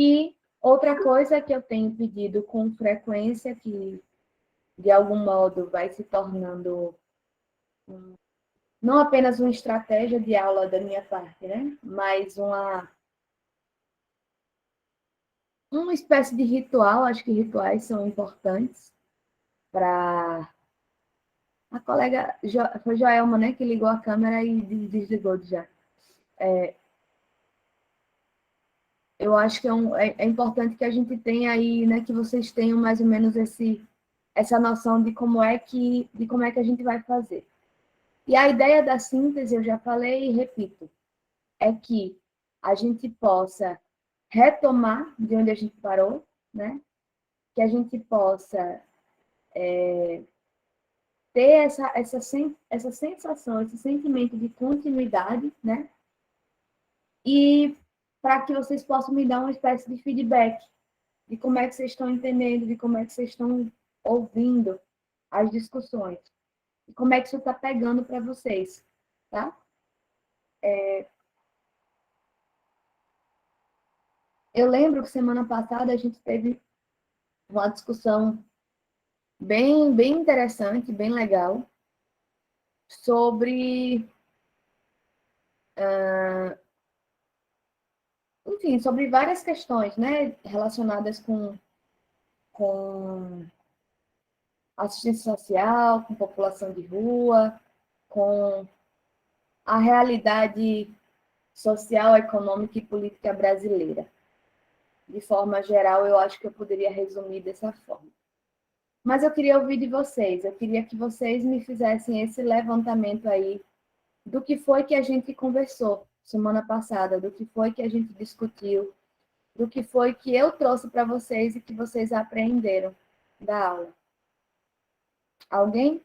E outra coisa que eu tenho pedido com frequência, que de algum modo vai se tornando não apenas uma estratégia de aula da minha parte, né? Mas uma espécie de ritual. Acho que rituais são importantes para a colega, foi Joelma, né, que ligou a câmera e desligou já. Eu acho que é importante que a gente tenha aí, né, que vocês tenham mais ou menos essa noção de como é que a gente vai fazer. E a ideia da síntese, eu já falei e repito, é que a gente possa retomar de onde a gente parou, né? Que a gente possa ter essa sensação, esse sentimento de continuidade, né? E para que vocês possam me dar uma espécie de feedback de como é que vocês estão entendendo, de como é que vocês estão ouvindo as discussões, e como é que isso está pegando para vocês, tá? Eu lembro que semana passada a gente teve uma discussão bem interessante, bem legal, sobre, enfim, sobre várias questões, né, relacionadas com assistência social, com população de rua, com a realidade social, econômica e política brasileira. De forma geral, eu acho que eu poderia resumir dessa forma. Mas eu queria ouvir de vocês, eu queria que vocês me fizessem esse levantamento aí do que foi que a gente conversou semana passada, do que foi que a gente discutiu, do que foi que eu trouxe para vocês e que vocês aprenderam da aula. Alguém?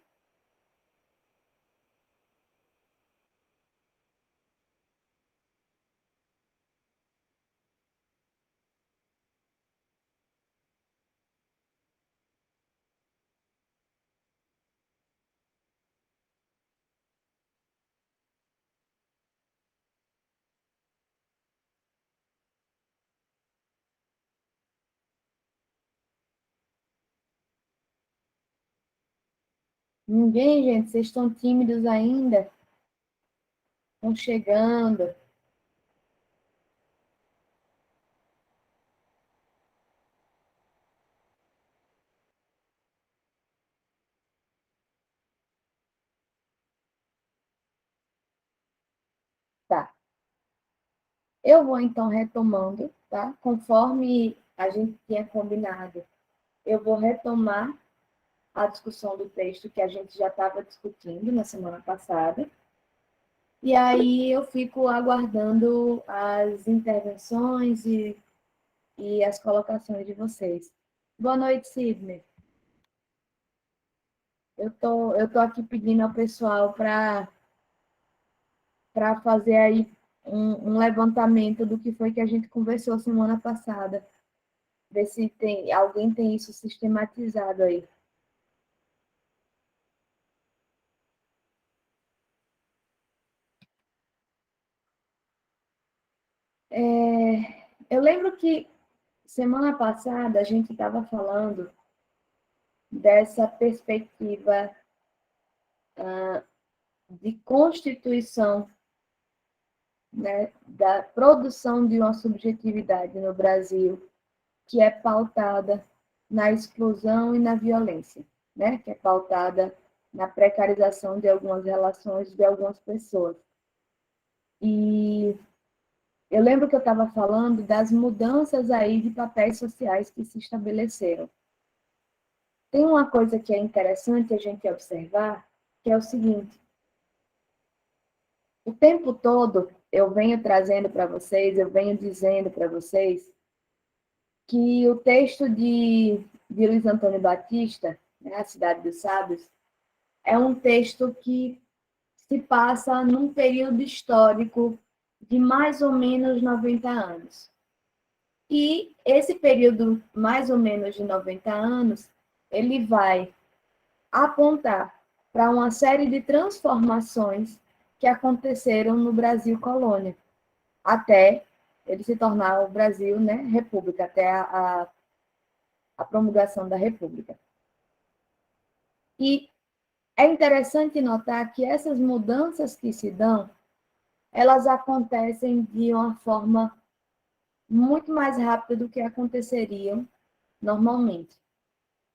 Ninguém, gente? Vocês estão tímidos ainda? Estão chegando? Tá. Eu vou então retomando, tá? Conforme a gente tinha combinado, eu vou retomar a discussão do texto que a gente já estava discutindo na semana passada. E aí eu fico aguardando as intervenções e as colocações de vocês. Boa noite, Sidney. Eu tô aqui pedindo ao pessoal para fazer aí um levantamento do que foi que a gente conversou semana passada. Ver se alguém tem isso sistematizado aí. Eu lembro que semana passada a gente estava falando dessa perspectiva de constituição, né, da produção de uma subjetividade no Brasil que é pautada na exclusão e na violência, né, que é pautada na precarização de algumas relações de algumas pessoas. E eu lembro que eu estava falando das mudanças aí de papéis sociais que se estabeleceram. Tem uma coisa que é interessante a gente observar, que é o seguinte: o tempo todo eu venho trazendo para vocês, eu venho dizendo para vocês que o texto de Luiz Antônio Batista, né, A Cidade dos Sábios, é um texto que se passa num período histórico de mais ou menos 90 anos. E esse período, mais ou menos de 90 anos, ele vai apontar para uma série de transformações que aconteceram no Brasil colônia, até ele se tornar o Brasil, né, república, até a promulgação da república. E é interessante notar que essas mudanças que se dão, elas acontecem de uma forma muito mais rápida do que aconteceriam normalmente.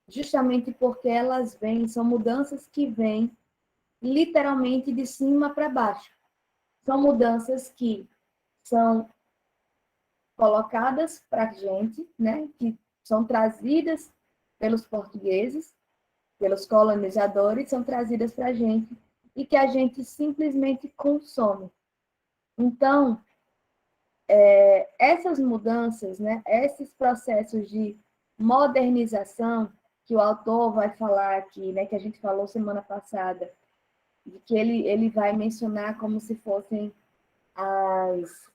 Justamente porque elas vêm, são mudanças que vêm literalmente de cima para baixo. São mudanças que são colocadas para a gente, né? Que são trazidas pelos portugueses, pelos colonizadores, são trazidas para a gente e que a gente simplesmente consome. Então, essas mudanças, né? Esses processos de modernização que o autor vai falar aqui, né? Que a gente falou semana passada, de que ele vai mencionar como se fossem as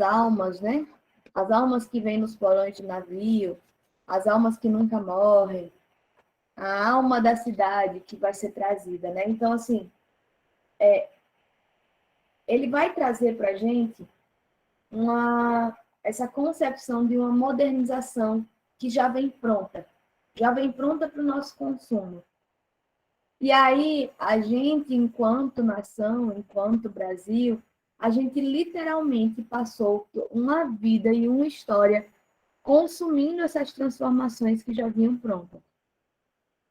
almas, né? As almas que vêm nos porões de navio, as almas que nunca morrem, a alma da cidade que vai ser trazida, né? Então, assim, ele vai trazer para a gente essa concepção de uma modernização que já vem pronta para o nosso consumo. E aí, a gente, enquanto nação, enquanto Brasil, a gente literalmente passou uma vida e uma história consumindo essas transformações que já vinham prontas.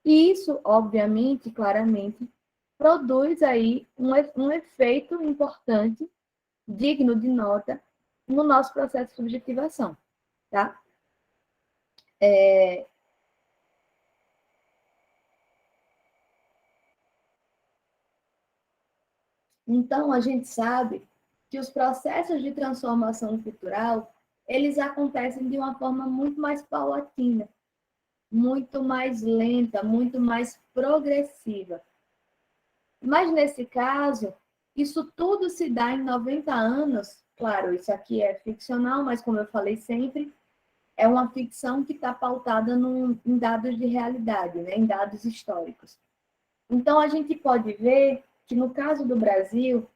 E isso, obviamente, claramente, produz aí um efeito importante, digno de nota, no nosso processo de subjetivação, tá? Então, a gente sabe que os processos de transformação cultural, eles acontecem de uma forma muito mais paulatina, muito mais lenta, muito mais progressiva. Mas, nesse caso, isso tudo se dá em 90 anos. Claro, isso aqui é ficcional, mas, como eu falei sempre, é uma ficção que está pautada em dados de realidade, né? Em dados históricos. Então, a gente pode ver que, no caso do Brasil,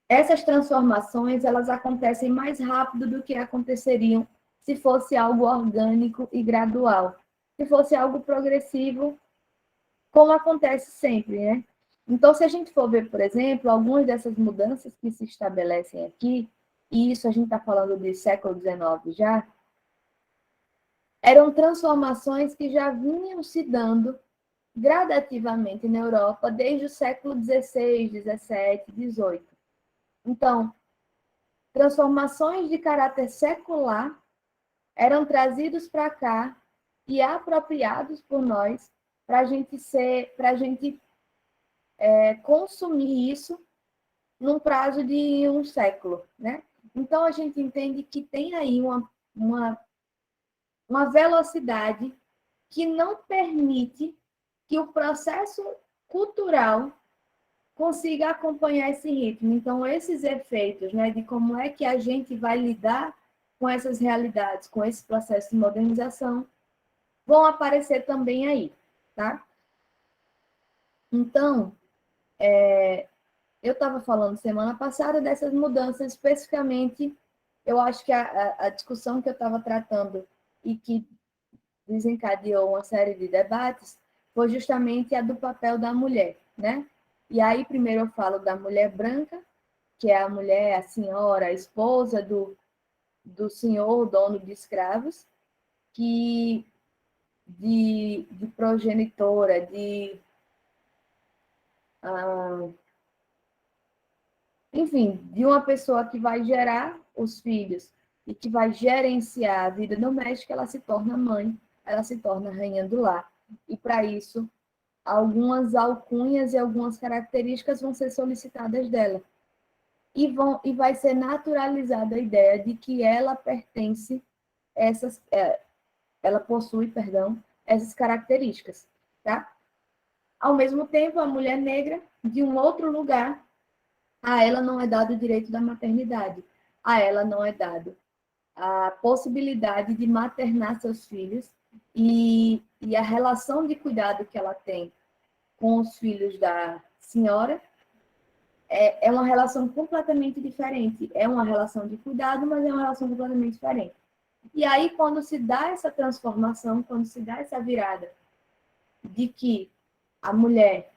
essas transformações elas acontecem mais rápido do que aconteceriam se fosse algo orgânico e gradual. Se fosse algo progressivo, como acontece sempre, né? Então, se a gente for ver, por exemplo, algumas dessas mudanças que se estabelecem aqui, e isso a gente está falando de século XIX já, eram transformações que já vinham se dando gradativamente na Europa desde o século XVI, XVII, XVIII. Então, transformações de caráter secular eram trazidos para cá e apropriados por nós para a gente consumir isso num prazo de um século, né? Então a gente entende que tem aí uma velocidade que não permite que o processo cultural consiga acompanhar esse ritmo. Então, esses efeitos, né, de como é que a gente vai lidar com essas realidades, com esse processo de modernização, vão aparecer também aí, tá? Então, eu estava falando semana passada dessas mudanças, especificamente, eu acho que a discussão que eu estava tratando e que desencadeou uma série de debates foi justamente a do papel da mulher, né? E aí, primeiro eu falo da mulher branca, que é a mulher, a senhora, a esposa do senhor, dono de escravos, que de progenitora, enfim, de uma pessoa que vai gerar os filhos e que vai gerenciar a vida doméstica, ela se torna mãe, ela se torna rainha do lar. E para isso, algumas alcunhas e algumas características vão ser solicitadas dela. E vai ser naturalizada a ideia de que ela pertence, ela possui, perdão, essas características, tá? Ao mesmo tempo, a mulher negra, de um outro lugar, a ela não é dado o direito da maternidade, a ela não é dado a possibilidade de maternar seus filhos e a relação de cuidado que ela tem com os filhos da senhora é uma relação completamente diferente. É uma relação de cuidado, mas é uma relação completamente diferente. E aí, quando se dá essa transformação, quando se dá essa virada de que a mulher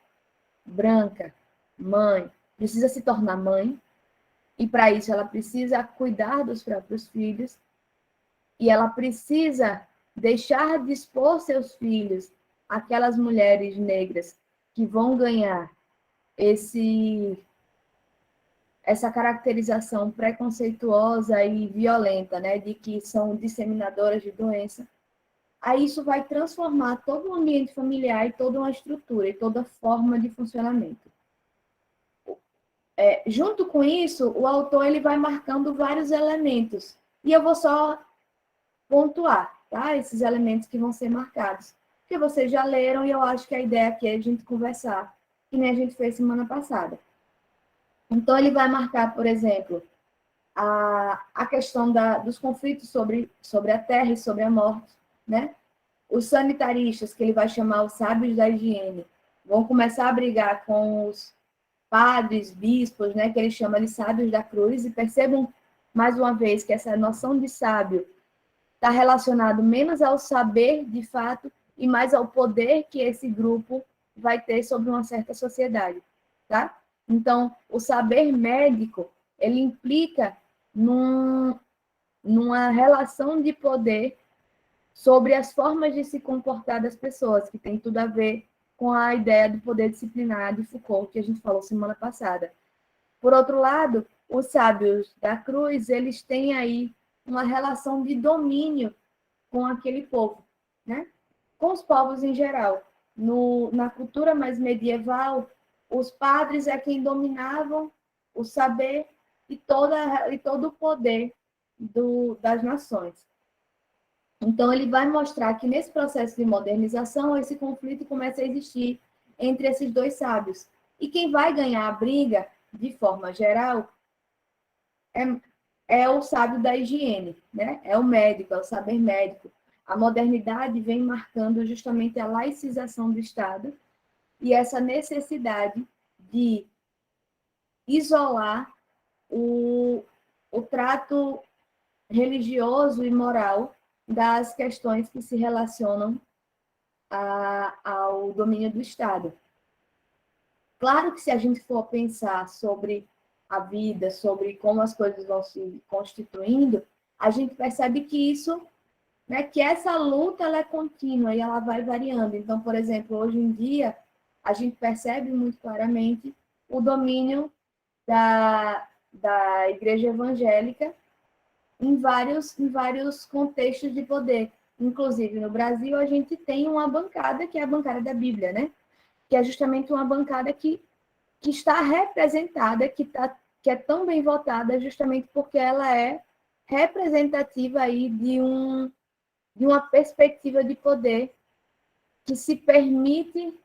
branca, mãe, precisa se tornar mãe, e para isso ela precisa cuidar dos próprios filhos, e ela precisa deixar de expor seus filhos àquelas mulheres negras que vão ganhar essa caracterização preconceituosa e violenta, né, de que são disseminadoras de doença. Aí isso vai transformar todo o ambiente familiar e toda uma estrutura e toda forma de funcionamento. Junto com isso, o autor ele vai marcando vários elementos. E eu vou só pontuar, tá? Esses elementos que vão ser marcados. Porque vocês já leram e eu acho que a ideia aqui é a gente conversar, que nem a gente fez semana passada. Então, ele vai marcar, por exemplo, a questão dos conflitos sobre a terra e sobre a morte, né? Os sanitaristas, que ele vai chamar os sábios da higiene, vão começar a brigar com os padres, bispos, né, que ele chama de sábios da cruz, e percebam, mais uma vez, que essa noção de sábio está relacionado menos ao saber, de fato, e mais ao poder que esse grupo vai ter sobre uma certa sociedade, tá? Então, o saber médico, ele implica numa relação de poder sobre as formas de se comportar das pessoas, que tem tudo a ver com a ideia do poder disciplinar de Foucault, que a gente falou semana passada. Por outro lado, os sábios da cruz, eles têm aí uma relação de domínio com aquele povo, né? Com os povos em geral. Na cultura mais medieval, os padres é quem dominavam o saber e todo o poder das nações. Então, ele vai mostrar que nesse processo de modernização, esse conflito começa a existir entre esses dois sábios. E quem vai ganhar a briga, de forma geral, é o sábio da higiene, né? É o médico, é o saber médico. A modernidade vem marcando justamente a laicização do Estado e essa necessidade de isolar o trato religioso e moral das questões que se relacionam ao domínio do Estado. Claro que se a gente for pensar sobre a vida, sobre como as coisas vão se constituindo, a gente percebe que isso, né, que essa luta ela é contínua e ela vai variando. Então, por exemplo, hoje em dia, a gente percebe muito claramente o domínio da igreja evangélica em vários contextos de poder. Inclusive, no Brasil, a gente tem uma bancada, que é a bancada da Bíblia, né? Que é justamente uma bancada que está representada, que é tão bem votada, justamente porque ela é representativa aí de uma perspectiva de poder que se permite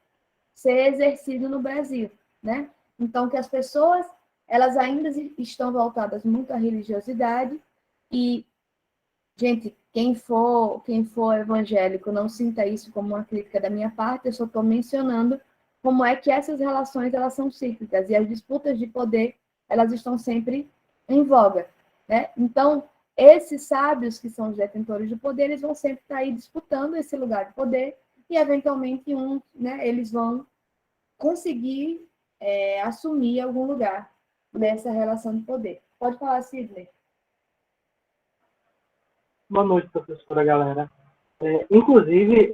ser exercido no Brasil, né? Então, que as pessoas, elas ainda estão voltadas muito à religiosidade e, gente, quem for evangélico, não sinta isso como uma crítica da minha parte, eu só estou mencionando como é que essas relações, elas são cíclicas e as disputas de poder, elas estão sempre em voga, né? Então, esses sábios que são os detentores do poder, eles vão sempre estar aí disputando esse lugar de poder e, eventualmente, né, eles vão conseguir assumir algum lugar nessa relação de poder. Pode falar, Sidney. Boa noite, professora, galera. Inclusive,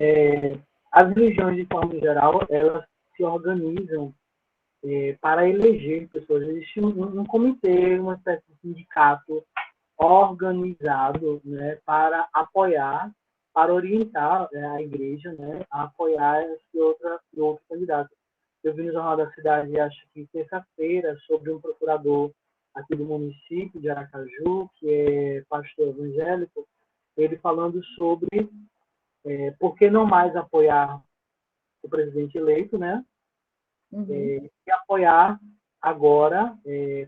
as religiões, de forma geral, elas se organizam para eleger pessoas. Existe um comitê, uma espécie de sindicato organizado, né, para apoiar, para orientar a igreja, né, a apoiar esse outro candidato. Eu vi no Jornal da Cidade, acho que terça-feira, sobre um procurador aqui do município de Aracaju, que é pastor evangélico, ele falando sobre por que não mais apoiar o presidente eleito, né? E apoiar agora,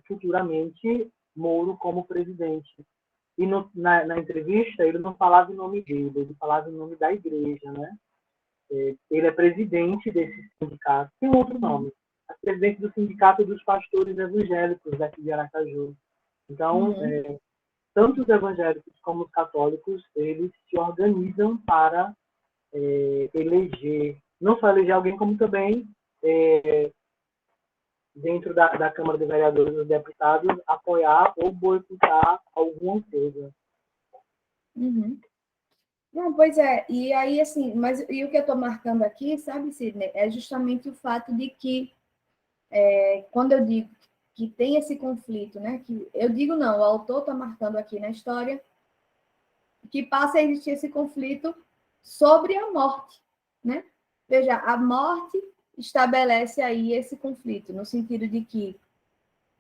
futuramente, Moro como presidente. E na entrevista, ele não falava em nome dele, ele falava em nome da igreja, né? Ele é presidente desse sindicato, tem outro nome, presidente do Sindicato dos Pastores Evangélicos daqui de Aracaju. Então, tanto os evangélicos como os católicos, eles se organizam para eleger, não só eleger alguém, como também, dentro da Câmara de Vereadores e deputados, apoiar ou boicotar alguma coisa. Uhum. Não, pois é, e aí, assim, mas e o que eu estou marcando aqui, sabe, Sidney, é justamente o fato de que, quando eu digo que tem esse conflito, né, que eu digo não, o autor está marcando aqui na história, que passa a existir esse conflito sobre a morte, né? Veja, a morte estabelece aí esse conflito, no sentido de que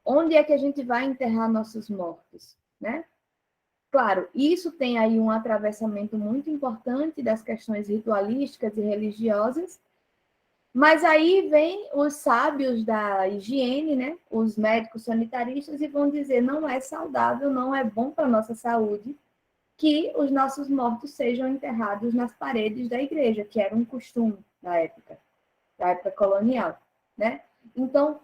onde é que a gente vai enterrar nossos mortos, né? Claro, isso tem aí um atravessamento muito importante das questões ritualísticas e religiosas, mas aí vem os sábios da higiene, né? Os médicos sanitaristas, e vão dizer não é saudável, não é bom para a nossa saúde que os nossos mortos sejam enterrados nas paredes da igreja, que era um costume da época colonial, né? Então,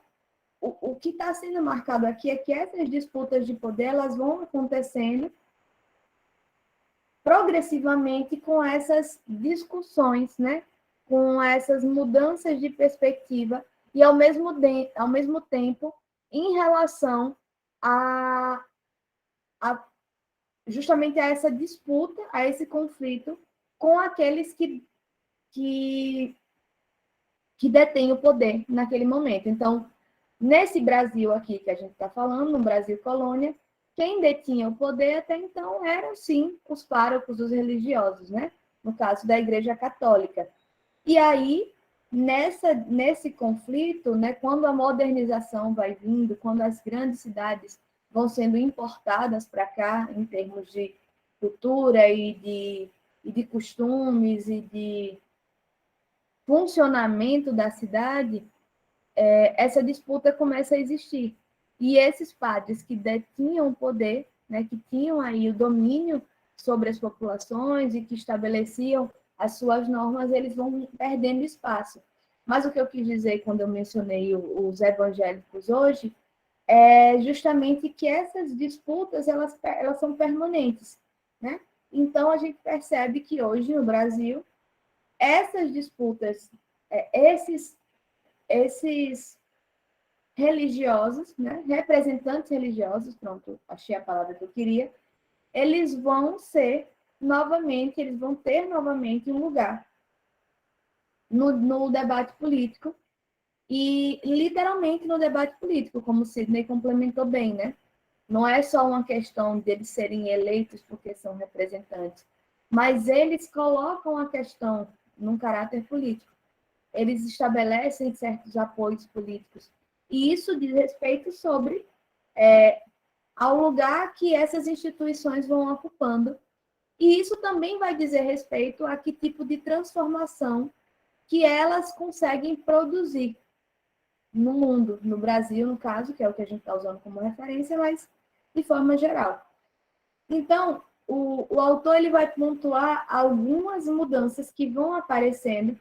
o que está sendo marcado aqui é que essas disputas de poder elas vão acontecendo progressivamente com essas discussões, né? Com essas mudanças de perspectiva e, ao mesmo tempo, em relação a justamente a essa disputa, a esse conflito com aqueles que detêm o poder naquele momento. Então, nesse Brasil aqui que a gente está falando, no Brasil colônia, quem detinha o poder até então eram, sim, os párocos, os religiosos, né? No caso da Igreja Católica. E aí, nesse conflito, né, quando a modernização vai vindo, quando as grandes cidades vão sendo importadas para cá, em termos de cultura e de costumes e de funcionamento da cidade, essa disputa começa a existir. E esses padres que detinham o poder, né, que tinham aí o domínio sobre as populações e que estabeleciam as suas normas, eles vão perdendo espaço. Mas o que eu quis dizer quando eu mencionei os evangélicos hoje é justamente que essas disputas elas são permanentes, né? Então a gente percebe que hoje no Brasil essas disputas, esses religiosos, né? Representantes religiosos, pronto, achei a palavra que eu queria, eles vão ter novamente um lugar no debate político e literalmente no debate político, como o Sidney complementou bem, né? Não é só uma questão deles serem eleitos porque são representantes, mas eles colocam a questão num caráter político. Eles estabelecem certos apoios políticos. E isso diz respeito sobre ao lugar que essas instituições vão ocupando. E isso também vai dizer respeito a que tipo de transformação que elas conseguem produzir no mundo, no Brasil, no caso, que é o que a gente está usando como referência, mas de forma geral. Então, o autor ele vai pontuar algumas mudanças que vão aparecendo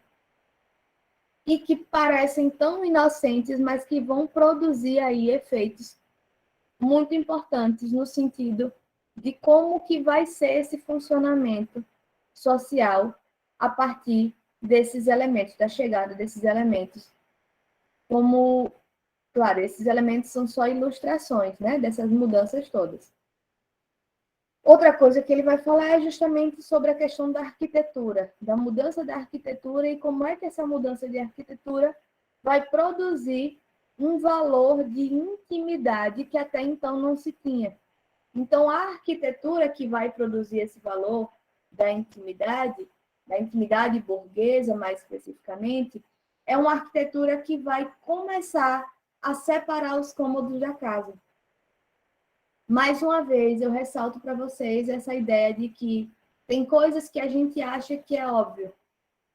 e que parecem tão inocentes, mas que vão produzir aí efeitos muito importantes no sentido de como que vai ser esse funcionamento social a partir desses elementos, da chegada desses elementos. Como, claro, esses elementos são só ilustrações, né, dessas mudanças todas. Outra coisa que ele vai falar é justamente sobre a questão da arquitetura, da mudança da arquitetura e como é que essa mudança de arquitetura vai produzir um valor de intimidade que até então não se tinha. Então, a arquitetura que vai produzir esse valor da intimidade burguesa, mais especificamente, é uma arquitetura que vai começar a separar os cômodos da casa. Mais uma vez, eu ressalto para vocês essa ideia de que tem coisas que a gente acha que é óbvio,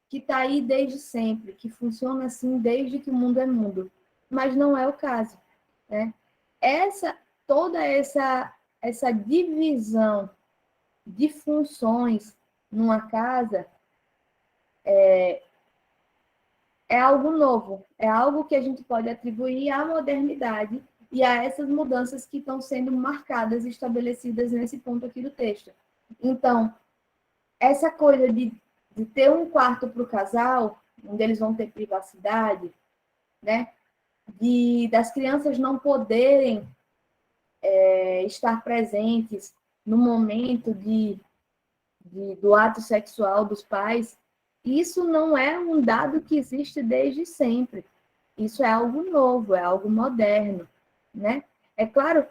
que está aí desde sempre, que funciona assim desde que o mundo é mundo, mas não é o caso, né? Toda essa divisão de funções numa casa é algo novo, é algo que a gente pode atribuir à modernidade e a essas mudanças que estão sendo marcadas e estabelecidas nesse ponto aqui do texto. Então, essa coisa de ter um quarto para o casal, onde eles vão ter privacidade, né? Das crianças não poderem estar presentes no momento do ato sexual dos pais, isso não é um dado que existe desde sempre. Isso é algo novo, é algo moderno, né? É claro,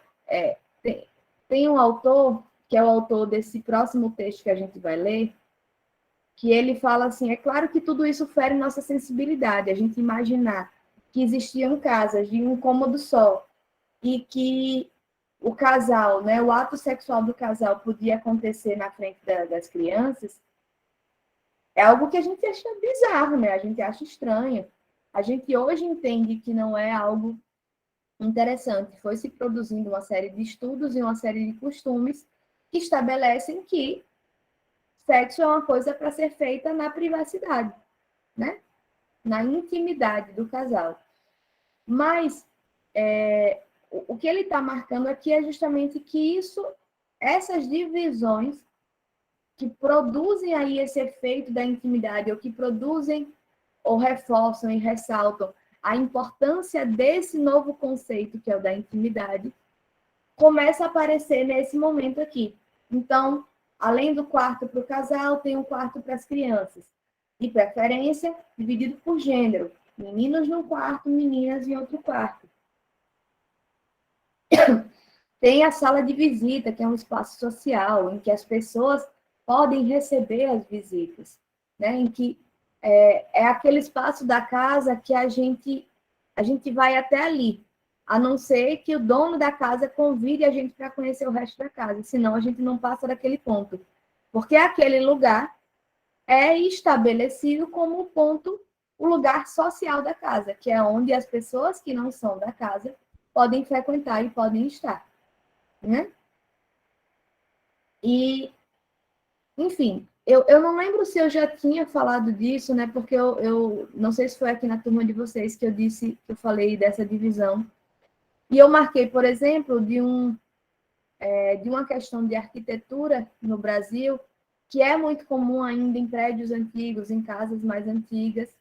tem um autor, que é o autor desse próximo texto que a gente vai ler, que ele fala assim, é claro que tudo isso fere nossa sensibilidade, a gente imaginar que existiam casas de um cômodo só, e que o casal, né, o ato sexual do casal podia acontecer na frente das crianças, é algo que a gente acha bizarro, né? A gente acha estranho. A gente hoje entende que não é algo interessante. Foi se produzindo uma série de estudos e uma série de costumes que estabelecem que sexo é uma coisa para ser feita na privacidade, né? Na intimidade do casal. Mas o que ele está marcando aqui é justamente que essas divisões que produzem aí esse efeito da intimidade, ou que produzem ou reforçam e ressaltam a importância desse novo conceito, que é o da intimidade, começa a aparecer nesse momento aqui. Então, além do quarto para o casal, tem um quarto para as crianças. De preferência, dividido por gênero. Meninos num quarto, meninas em outro quarto. Tem a sala de visita, que é um espaço social, em que as pessoas podem receber as visitas, né? Em que é aquele espaço da casa que a gente vai até ali, a não ser que o dono da casa convide a gente para conhecer o resto da casa, senão a gente não passa daquele ponto. Porque aquele lugar é estabelecido como o ponto, o lugar social da casa, que é onde as pessoas que não são da casa podem frequentar e podem estar, né? E, enfim, eu não lembro se eu já tinha falado disso, né? Porque eu não sei se foi aqui na turma de vocês que eu falei dessa divisão. E eu marquei, por exemplo, de uma questão de arquitetura no Brasil, que é muito comum ainda em prédios antigos, em casas mais antigas,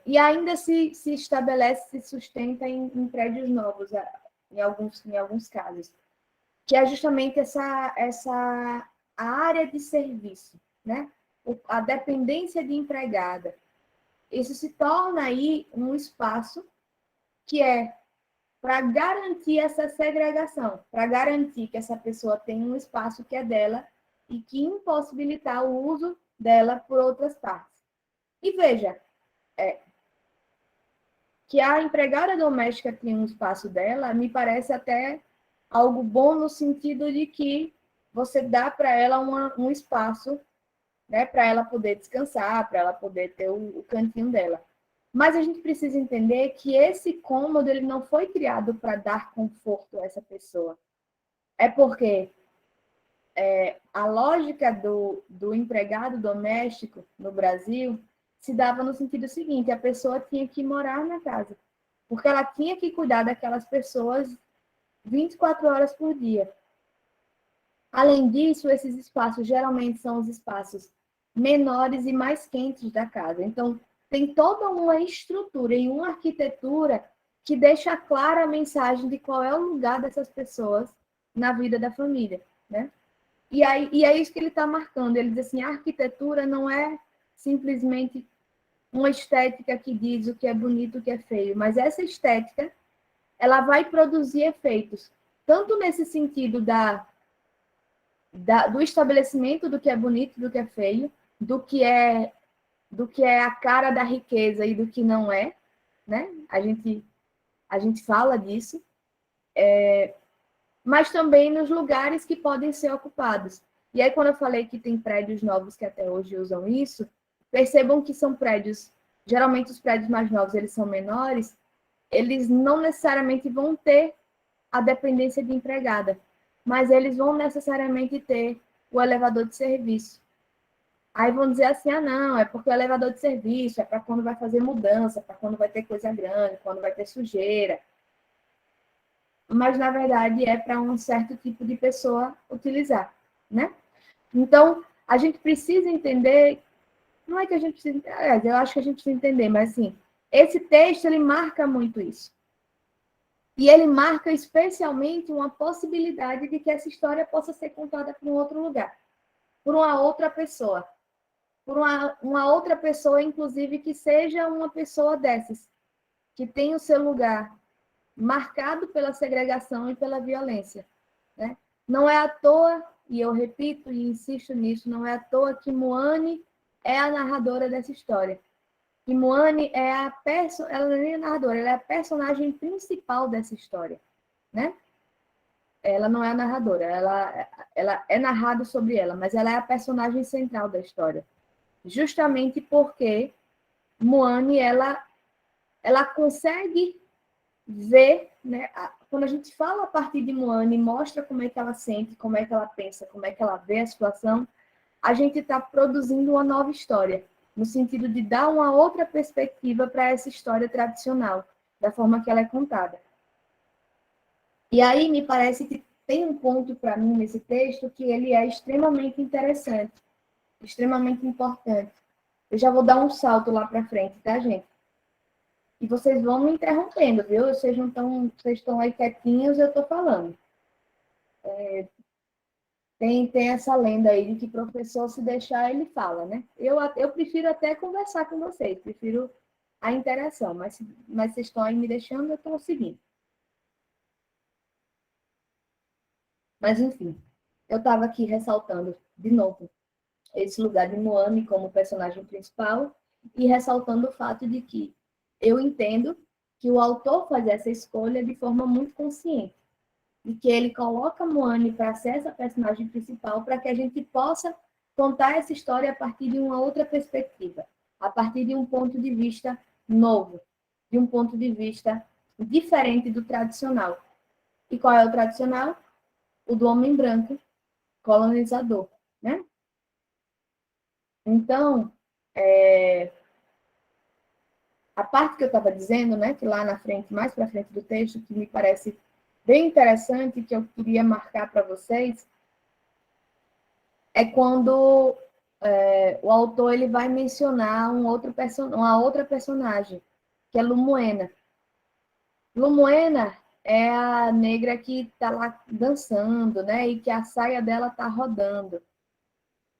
e ainda se estabelece, se sustenta em prédios novos, em alguns casos, que é justamente a área de serviço, né? A dependência de empregada. Isso se torna aí um espaço que é para garantir essa segregação, para garantir que essa pessoa tem um espaço que é dela e que impossibilitar o uso dela por outras partes. E veja, que a empregada doméstica tem um espaço dela, me parece até algo bom no sentido de que você dá para ela um espaço, né, para ela poder descansar, para ela poder ter o cantinho dela. Mas a gente precisa entender que esse cômodo ele não foi criado para dar conforto a essa pessoa. É porque a lógica do empregado doméstico no Brasil se dava no sentido seguinte: a pessoa tinha que morar na casa, porque ela tinha que cuidar daquelas pessoas 24 horas por dia. Além disso, esses espaços geralmente são os espaços menores e mais quentes da casa. Então, tem toda uma estrutura e uma arquitetura que deixa clara a mensagem de qual é o lugar dessas pessoas na vida da família, né? E é isso que ele está marcando. Ele diz assim, a arquitetura não é simplesmente uma estética que diz o que é bonito, o que é feio, mas essa estética, ela vai produzir efeitos, tanto nesse sentido do estabelecimento do que é bonito, do que é feio, do que é a cara da riqueza e do que não é, né? A gente fala disso, mas também nos lugares que podem ser ocupados. E aí, quando eu falei que tem prédios novos que até hoje usam isso, percebam que são prédios, geralmente os prédios mais novos, eles são menores, eles não necessariamente vão ter a dependência de empregada, mas eles vão necessariamente ter o elevador de serviço. Aí vão dizer assim, não, é porque o elevador de serviço é para quando vai fazer mudança, para quando vai ter coisa grande, quando vai ter sujeira. Mas, na verdade, é para um certo tipo de pessoa utilizar, né? Então, a gente precisa entender, não é que a gente precisa, eu acho que a gente precisa entender, mas assim, esse texto, ele marca muito isso. E ele marca especialmente uma possibilidade de que essa história possa ser contada por um outro lugar, por uma outra pessoa. Por uma outra pessoa, inclusive, que seja uma pessoa dessas, que tem o seu lugar marcado pela segregação e pela violência. Né? Não é à toa, e eu repito e insisto nisso, não é à toa que Moane é a narradora dessa história. E Moane é ela não é a narradora, ela é a personagem principal dessa história. Né? Ela não é a narradora, ela é narrado sobre ela, mas ela é a personagem central da história. Justamente porque Moane, ela consegue ver, né? Quando a gente fala a partir de Moane, mostra como é que ela sente, como é que ela pensa, como é que ela vê a situação, a gente está produzindo uma nova história, no sentido de dar uma outra perspectiva para essa história tradicional, da forma que ela é contada. E aí me parece que tem um ponto para mim nesse texto que ele é extremamente interessante, extremamente importante. Eu já vou dar um salto lá para frente, tá, gente? E vocês vão me interrompendo, viu? Vocês estão aí quietinhos, eu estou falando. Tem essa lenda aí de que professor, se deixar, ele fala, né? Eu prefiro até conversar com vocês, prefiro a interação, mas vocês estão aí me deixando, eu estou seguindo. Mas, enfim, eu estava aqui ressaltando, de novo, esse lugar de Moane como personagem principal e ressaltando o fato de que eu entendo que o autor faz essa escolha de forma muito consciente, de que ele coloca Moane para ser essa personagem principal para que a gente possa contar essa história a partir de uma outra perspectiva, a partir de um ponto de vista novo, de um ponto de vista diferente do tradicional. E qual é o tradicional? O do homem branco, colonizador, né? Então, a parte que eu estava dizendo, né, que lá na frente, mais para frente do texto, que me parece bem interessante, que eu queria marcar para vocês, é quando o autor ele vai mencionar uma outra personagem, que é Lumuena. Lumuena é a negra que está lá dançando, né, e que a saia dela está rodando.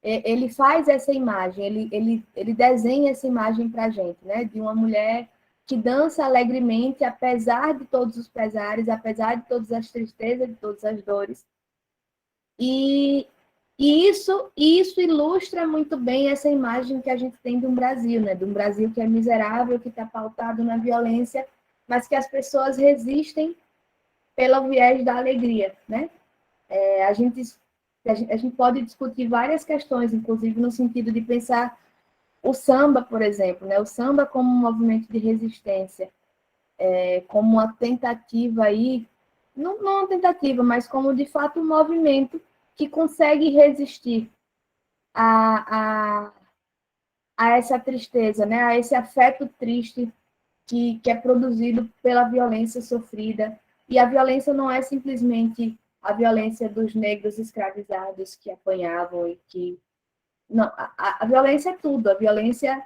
Ele faz essa imagem, ele desenha essa imagem para a gente, né? De uma mulher que dança alegremente, apesar de todos os pesares, apesar de todas as tristezas, de todas as dores. E isso ilustra muito bem essa imagem que a gente tem de um Brasil, né? De um Brasil que é miserável, que está pautado na violência, mas que as pessoas resistem pelo viés da alegria, né? A gente pode discutir várias questões, inclusive no sentido de pensar o samba, por exemplo, né? O samba como um movimento de resistência, como uma tentativa aí, não uma tentativa, mas como de fato um movimento que consegue resistir a, a, a essa tristeza, né? A esse afeto triste que é produzido pela violência sofrida. E a violência não é simplesmente a violência dos negros escravizados que apanhavam e que... Não, a violência é tudo. A violência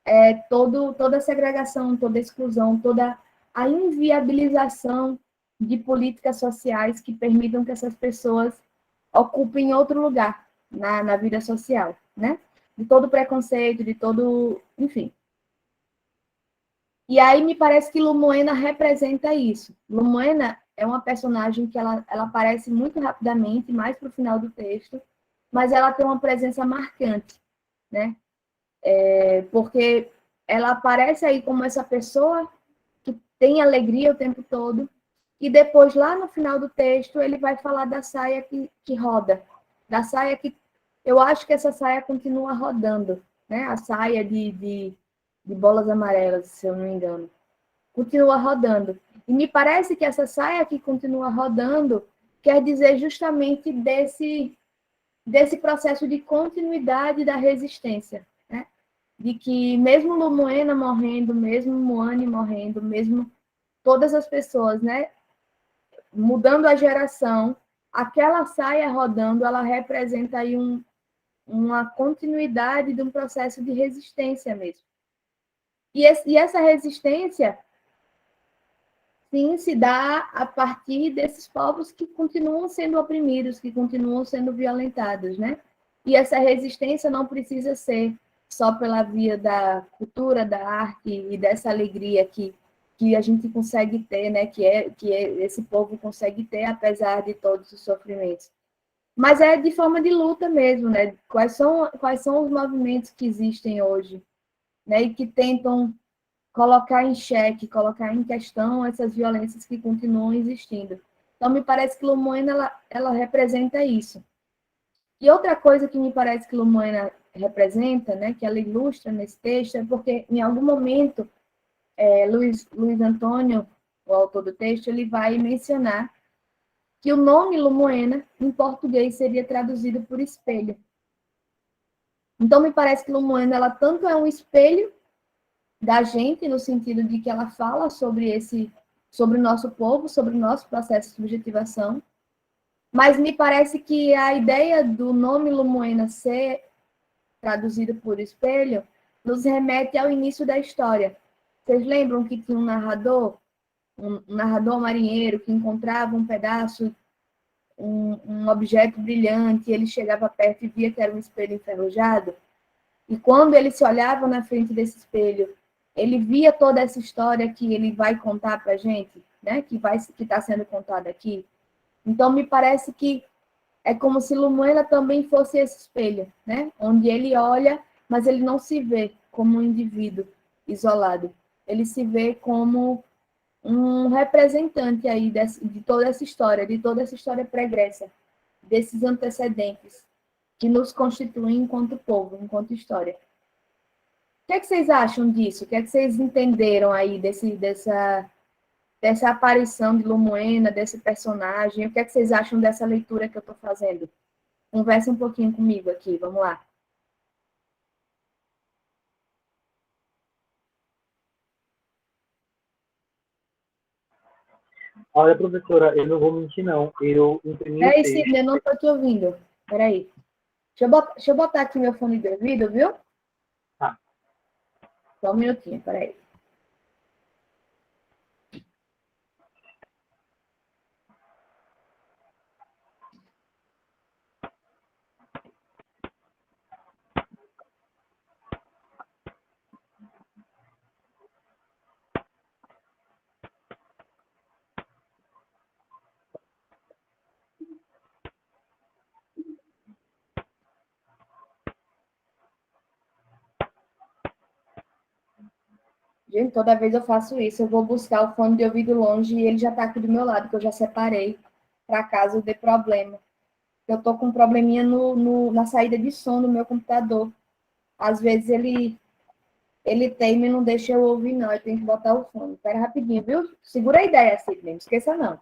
é toda a segregação, toda a exclusão, toda a inviabilização de políticas sociais que permitam que essas pessoas ocupem outro lugar na vida social, né? De todo preconceito, de todo... Enfim. E aí me parece que Lumuena representa isso. Lumuena é uma personagem que ela aparece muito rapidamente, mais para o final do texto, mas ela tem uma presença marcante, né? Porque ela aparece aí como essa pessoa que tem alegria o tempo todo, e depois, lá no final do texto, ele vai falar da saia que roda, da saia que... Eu acho que essa saia continua rodando, né? A saia de bolas amarelas, se eu não me engano. Continua rodando. E me parece que essa saia que continua rodando quer dizer justamente desse processo de continuidade da resistência, né? De que mesmo Lumuena morrendo, mesmo Moane morrendo, mesmo todas as pessoas, né, mudando a geração, aquela saia rodando, ela representa aí uma continuidade de um processo de resistência mesmo. E essa resistência, sim, se dá a partir desses povos que continuam sendo oprimidos, que continuam sendo violentados, né? E essa resistência não precisa ser só pela via da cultura, da arte e dessa alegria que a gente consegue ter, né? Que esse povo consegue ter, apesar de todos os sofrimentos. Mas é de forma de luta mesmo, né? Quais são os movimentos que existem hoje, né? E que tentam colocar em xeque, colocar em questão essas violências que continuam existindo. Então, me parece que Lumoena, ela representa isso. E outra coisa que me parece que Lumoena representa, né, que ela ilustra nesse texto, é porque, em algum momento, Luiz Antônio, o autor do texto, ele vai mencionar que o nome Lumoena, em português, seria traduzido por espelho. Então, me parece que Lumoena, ela tanto é um espelho da gente, no sentido de que ela fala sobre o nosso povo, sobre o nosso processo de subjetivação, mas me parece que a ideia do nome Lumoena ser traduzido por espelho nos remete ao início da história. Vocês lembram que tinha um narrador marinheiro que encontrava um pedaço, um objeto brilhante, e ele chegava perto e via que era um espelho enferrujado? E quando ele se olhava na frente desse espelho, ele via toda essa história que ele vai contar para a gente, né? Que está sendo contada aqui. Então, me parece que é como se Lumuela também fosse esse espelho, né? Onde ele olha, mas ele não se vê como um indivíduo isolado. Ele se vê como um representante aí de toda essa história pregressa, desses antecedentes que nos constituem enquanto povo, enquanto história. O que é que vocês acham disso? O que é que vocês entenderam aí dessa aparição de Lumuena, desse personagem? O que é que vocês acham dessa leitura que eu estou fazendo? Conversa um pouquinho comigo aqui, vamos lá. Olha, professora, eu não vou mentir, não. Eu imprimi o Peraí, texto. Sidney, eu não estou te ouvindo. Peraí. Deixa eu botar aqui meu fone de ouvido, viu? Tá. Só um minutinho, peraí. Gente, toda vez eu faço isso. Eu vou buscar o fone de ouvido longe e ele já está aqui do meu lado, que eu já separei, para caso dê problema. Eu estou com um probleminha na saída de som do meu computador. Às vezes ele teima e não deixa eu ouvir, não. Eu tenho que botar o fone. Espera rapidinho, viu? Segura a ideia, Sidney. Não esqueça, não.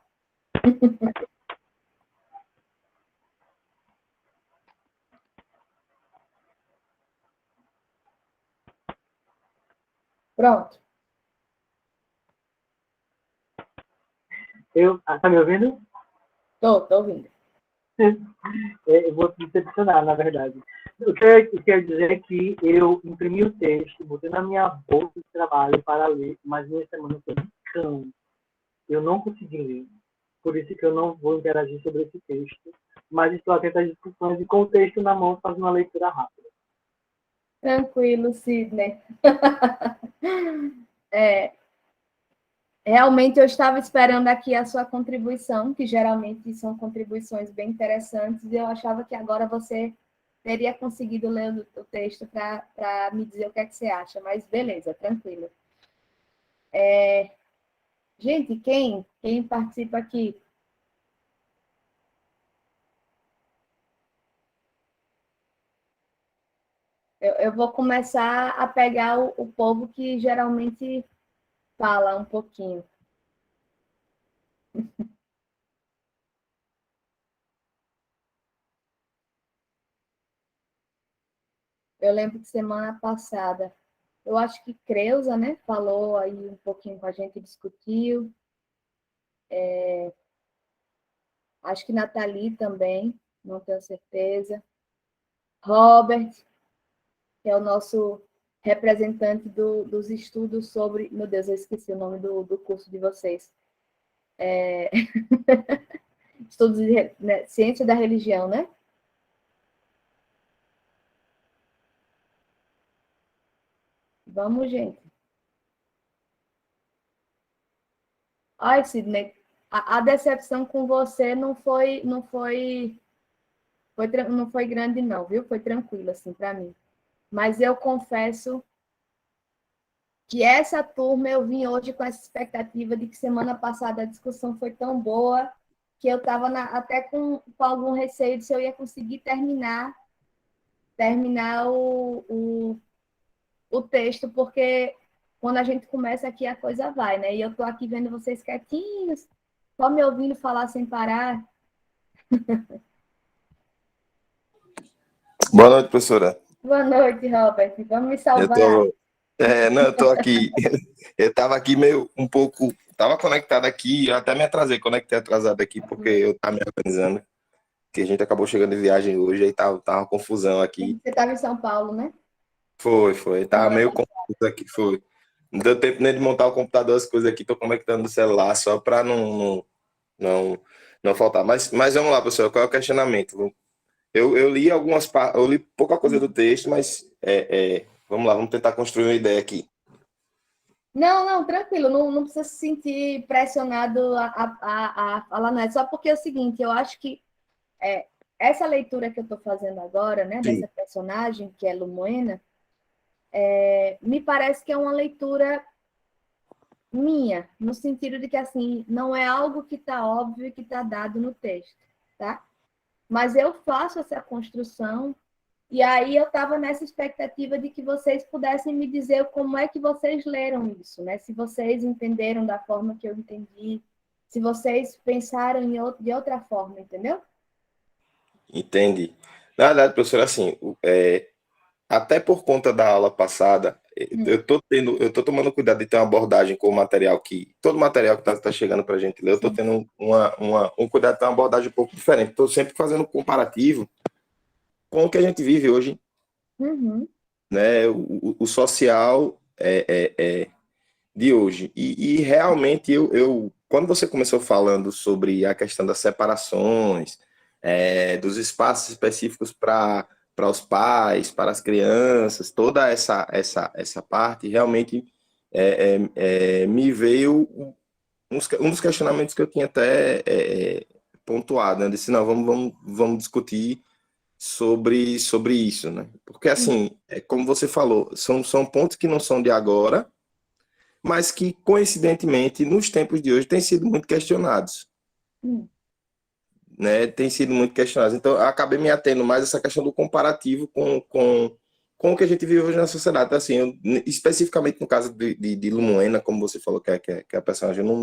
Pronto. Tá me ouvindo? Tô ouvindo. Eu vou te decepcionar, na verdade. O que eu quero dizer é que eu imprimi o texto, botei na minha bolsa de trabalho para ler, mas minha semana foi de cão. Eu não consegui ler. Por isso que eu não vou interagir sobre esse texto. Mas estou atento às discussões e com o texto na mão, fazendo uma leitura rápida. Tranquilo, Sidney. Realmente eu estava esperando aqui a sua contribuição, que geralmente são contribuições bem interessantes, e eu achava que agora você teria conseguido ler o texto para me dizer o que é que você acha, mas beleza, tranquilo. Gente, quem participa aqui? Eu vou começar a pegar o povo que geralmente fala um pouquinho. eu lembro que semana passada, eu acho que Creuza, né, falou aí um pouquinho com a gente, discutiu. Acho que Nathalie também, não tenho certeza. Robert, que é o nosso representante dos estudos sobre... Meu Deus, eu esqueci o nome do curso de vocês. Estudos de né, ciência da religião, né? Vamos, gente. Ai, Sidney, a decepção com você não foi grande, não, viu? Foi tranquilo, assim, para mim. Mas eu confesso que essa turma eu vim hoje com essa expectativa de que semana passada a discussão foi tão boa que eu estava até com algum receio de se eu ia conseguir terminar o texto, porque quando a gente começa aqui a coisa vai, né? E eu estou aqui vendo vocês quietinhos, só me ouvindo falar sem parar. Boa noite, professora. Boa noite, Robert. Vamos me Eu salvar. tô, não, eu tô aqui. Eu tava aqui meio um pouco, tava conectado aqui, eu até me atrasei, conectei atrasado aqui porque eu tava me organizando, que a gente acabou chegando de viagem hoje, aí tava uma confusão aqui. Você estava em São Paulo, né? Foi, tava meio confuso aqui, foi. Não deu tempo nem de montar o computador, as coisas aqui, tô conectando no celular só para não faltar. Mas vamos lá, professor, qual é o questionamento? Eu li eu li pouca coisa do texto, mas vamos lá, vamos tentar construir uma ideia aqui. Não, tranquilo, não precisa se sentir pressionado a falar nada. Só porque é o seguinte, eu acho que essa leitura que eu estou fazendo agora, né, dessa personagem, que é Lumoena, me parece que é uma leitura minha, no sentido de que, assim, não é algo que está óbvio e que está dado no texto, tá? Mas eu faço essa construção e aí eu estava nessa expectativa de que vocês pudessem me dizer como é que vocês leram isso, né? Se vocês entenderam da forma que eu entendi, se vocês pensaram de outra forma, entendeu? Entendi. Na verdade, professor, assim, até por conta da aula passada, eu tô tomando cuidado de ter uma abordagem com o material todo material que tá chegando para a gente ler, eu tô tendo um cuidado de ter uma abordagem um pouco diferente. Estou sempre fazendo um comparativo com o que a gente vive hoje, né? O social de hoje. E realmente quando você começou falando sobre a questão das separações, dos espaços específicos para os pais, para as crianças, toda essa parte, realmente me veio um dos questionamentos que eu tinha até pontuado, né? Eu disse, não, vamos discutir sobre isso, né? Porque, assim, como você falou, são pontos que não são de agora, mas que, coincidentemente, nos tempos de hoje, têm sido muito questionados. Né? Tem sido muito questionados. Então, eu acabei me atendo mais a essa questão do comparativo com o que a gente vive hoje na sociedade. Então, assim, especificamente no caso de Lumoena, como você falou que é a personagem, eu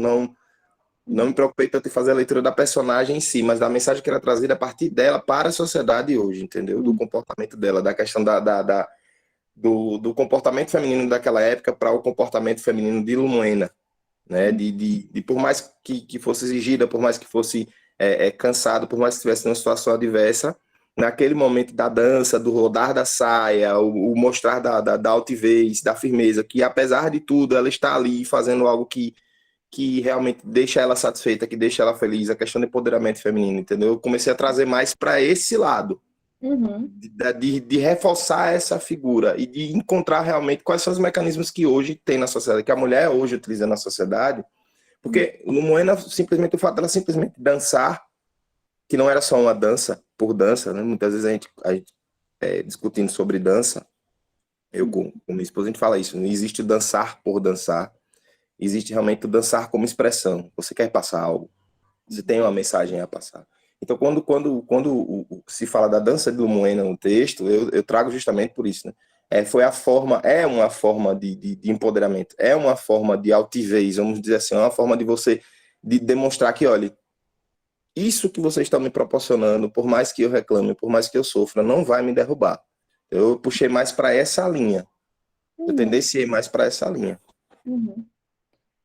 não me preocupei tanto em fazer a leitura da personagem em si, mas da mensagem que era trazida a partir dela para a sociedade hoje, entendeu? Do comportamento dela, da questão do comportamento feminino daquela época para o comportamento feminino de Lumoena, né? De por mais que fosse exigida, por mais que fosse cansado, por mais que estivesse numa situação adversa, naquele momento da dança, do rodar da saia, o mostrar da altivez, da firmeza, que apesar de tudo, ela está ali fazendo algo que realmente deixa ela satisfeita, que deixa ela feliz, a questão do empoderamento feminino, entendeu? Eu comecei a trazer mais para esse lado, de reforçar essa figura e de encontrar realmente quais são os mecanismos que hoje tem na sociedade, que a mulher hoje utiliza na sociedade, porque no Moena, simplesmente o fato dela simplesmente dançar, que não era só uma dança por dança, né? Muitas vezes a gente discutindo sobre dança, eu com minha esposa a gente fala isso, não existe dançar por dançar, existe realmente o dançar como expressão. Você quer passar algo, você tem uma mensagem a passar. Então, quando se fala da dança de Moena no texto, eu trago justamente por isso, né? É uma forma de empoderamento, é uma forma de altivez, vamos dizer assim, é uma forma de você de demonstrar que, olha, isso que vocês estão me proporcionando, por mais que eu reclame, por mais que eu sofra, não vai me derrubar. Eu puxei mais para essa linha. Eu tendenciei mais para essa linha.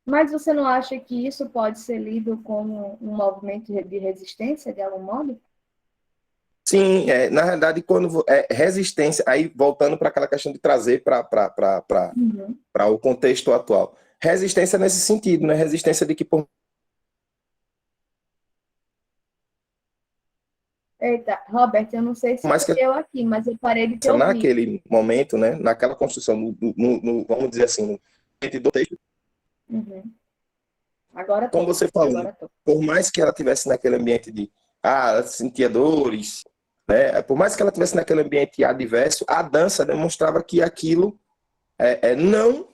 Mas você não acha que isso pode ser lido como um movimento de resistência, de algum modo? Sim, na verdade, quando resistência, aí voltando para aquela questão de trazer para o contexto atual. Resistência nesse sentido, né? Resistência de que por Eita, Robert, eu não sei se mais que eu aqui, mas eu parei de te ouvir. naquele momento, né? Naquela construção, vamos dizer assim, no do texto, Agora como tô. você falou, Agora tô. por mais que ela tivesse naquele ambiente de ela sentia dores, né? Por mais que ela tivesse naquele ambiente adverso, a dança demonstrava que aquilo não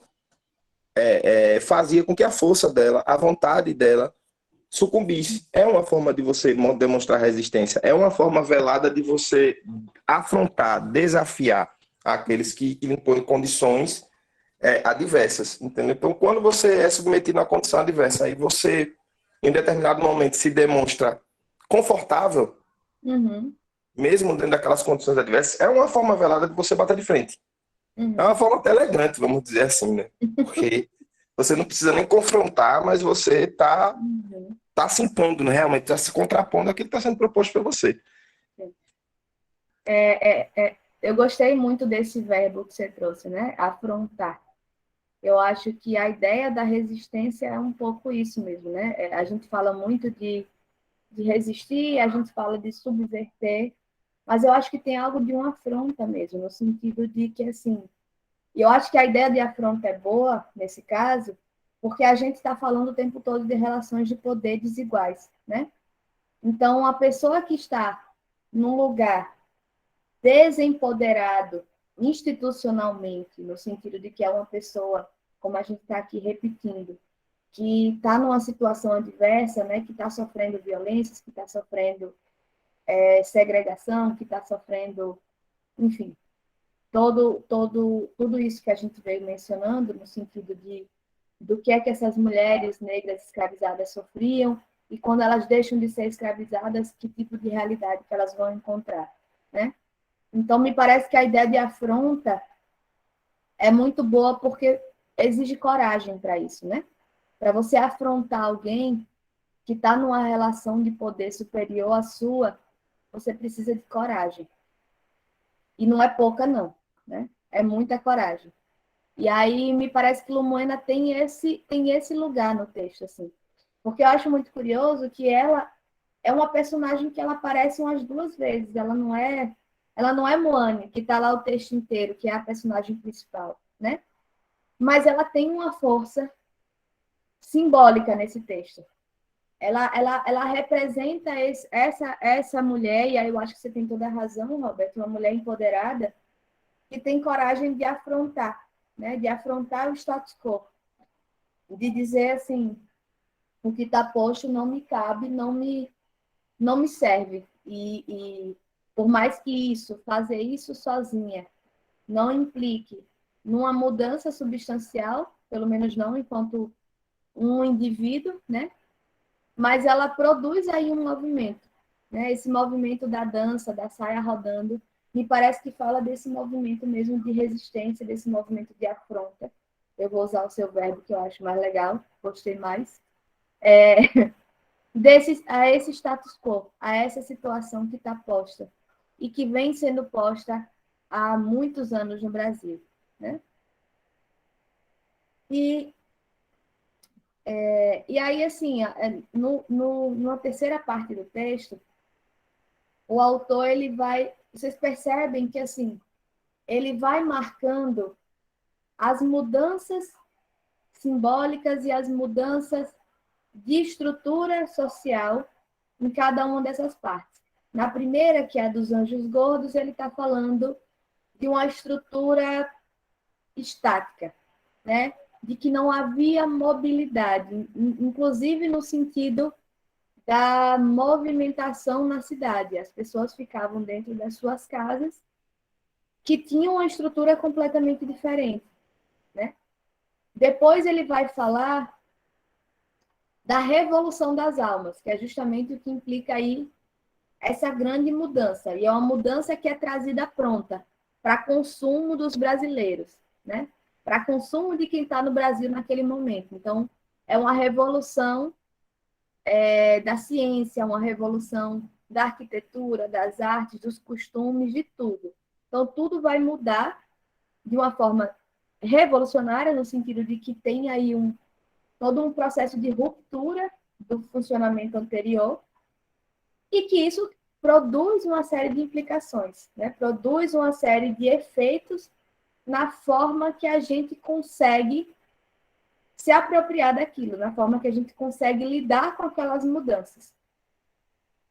fazia com que a força dela, a vontade dela sucumbisse. É uma forma de você demonstrar resistência, é uma forma velada de você afrontar, desafiar aqueles que lhe impõem condições adversas, entendeu? Então, quando você é submetido a uma condição adversa, aí você, em determinado momento, se demonstra confortável, mesmo dentro daquelas condições adversas, é uma forma velada de você bater de frente. É uma forma até elegante, vamos dizer assim, né? Porque você não precisa nem confrontar, mas você está se impondo, né? Realmente está se contrapondo àquilo que está sendo proposto para você. Eu gostei muito desse verbo que você trouxe, né? Afrontar. Eu acho que a ideia da resistência é um pouco isso mesmo, né? A gente fala muito de resistir, a gente fala de subverter, mas eu acho que tem algo de uma afronta mesmo, no sentido de que, assim, e eu acho que a ideia de afronta é boa, nesse caso, porque a gente está falando o tempo todo de relações de poder desiguais, né? Então, a pessoa que está num lugar desempoderado institucionalmente, no sentido de que é uma pessoa, como a gente está aqui repetindo, que está numa situação adversa, né, que está sofrendo violências, que está sofrendo segregação, que está sofrendo, enfim, tudo isso que a gente veio mencionando, no sentido de do que é que essas mulheres negras escravizadas sofriam e quando elas deixam de ser escravizadas, que tipo de realidade que elas vão encontrar, né? Então, me parece que a ideia de afronta é muito boa porque exige coragem para isso, né? Para você afrontar alguém que está numa relação de poder superior à sua, você precisa de coragem. E não é pouca, não, né? É muita coragem. E aí me parece que Lumuena tem esse lugar no texto, assim. Porque eu acho muito curioso que ela é uma personagem que ela aparece umas 2 vezes. Ela não é Moane, que está lá o texto inteiro, que é a personagem principal, né? Mas ela tem uma força simbólica nesse texto. Ela representa essa mulher, e aí eu acho que você tem toda a razão, Roberto, uma mulher empoderada que tem coragem de afrontar, né? De afrontar o status quo, de dizer assim, o que está posto não me cabe, não me serve. E por mais que fazer isso sozinha, não implique numa mudança substancial, pelo menos não enquanto um indivíduo, né? Mas ela produz aí um movimento, né? Esse movimento da dança, da saia rodando, me parece que fala desse movimento mesmo de resistência, desse movimento de afronta. Eu vou usar o seu verbo que eu acho mais legal, gostei mais. A esse status quo, a essa situação que está posta e que vem sendo posta há muitos anos no Brasil, né? E aí, assim, numa terceira parte do texto, o autor, vocês percebem que, assim, ele vai marcando as mudanças simbólicas e as mudanças de estrutura social em cada uma dessas partes. Na primeira, que é a dos anjos gordos, ele está falando de uma estrutura estática, né? De que não havia mobilidade, inclusive no sentido da movimentação na cidade. As pessoas ficavam dentro das suas casas, que tinham uma estrutura completamente diferente, né? Depois ele vai falar da revolução das almas, que é justamente o que implica aí essa grande mudança. E é uma mudança que é trazida pronta, para consumo dos brasileiros, né? Para consumo de quem está no Brasil naquele momento. Então, é uma revolução da ciência, uma revolução da arquitetura, das artes, dos costumes, de tudo. Então, tudo vai mudar de uma forma revolucionária, no sentido de que tem aí todo um processo de ruptura do funcionamento anterior, e que isso produz uma série de implicações, né? Produz uma série de efeitos na forma que a gente consegue se apropriar daquilo, na forma que a gente consegue lidar com aquelas mudanças,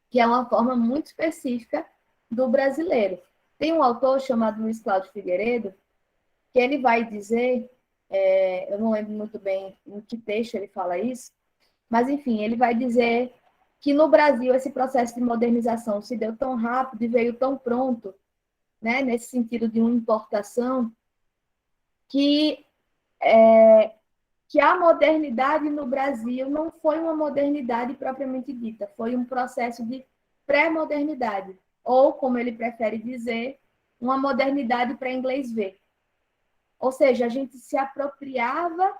que é uma forma muito específica do brasileiro. Tem um autor chamado Luiz Cláudio Figueiredo, que ele vai dizer, eu não lembro muito bem em que texto ele fala isso, mas, enfim, ele vai dizer que no Brasil esse processo de modernização se deu tão rápido e veio tão pronto, né, nesse sentido de uma importação, que a modernidade no Brasil não foi uma modernidade propriamente dita, foi um processo de pré-modernidade, ou, como ele prefere dizer, uma modernidade para inglês ver. Ou seja, a gente se apropriava,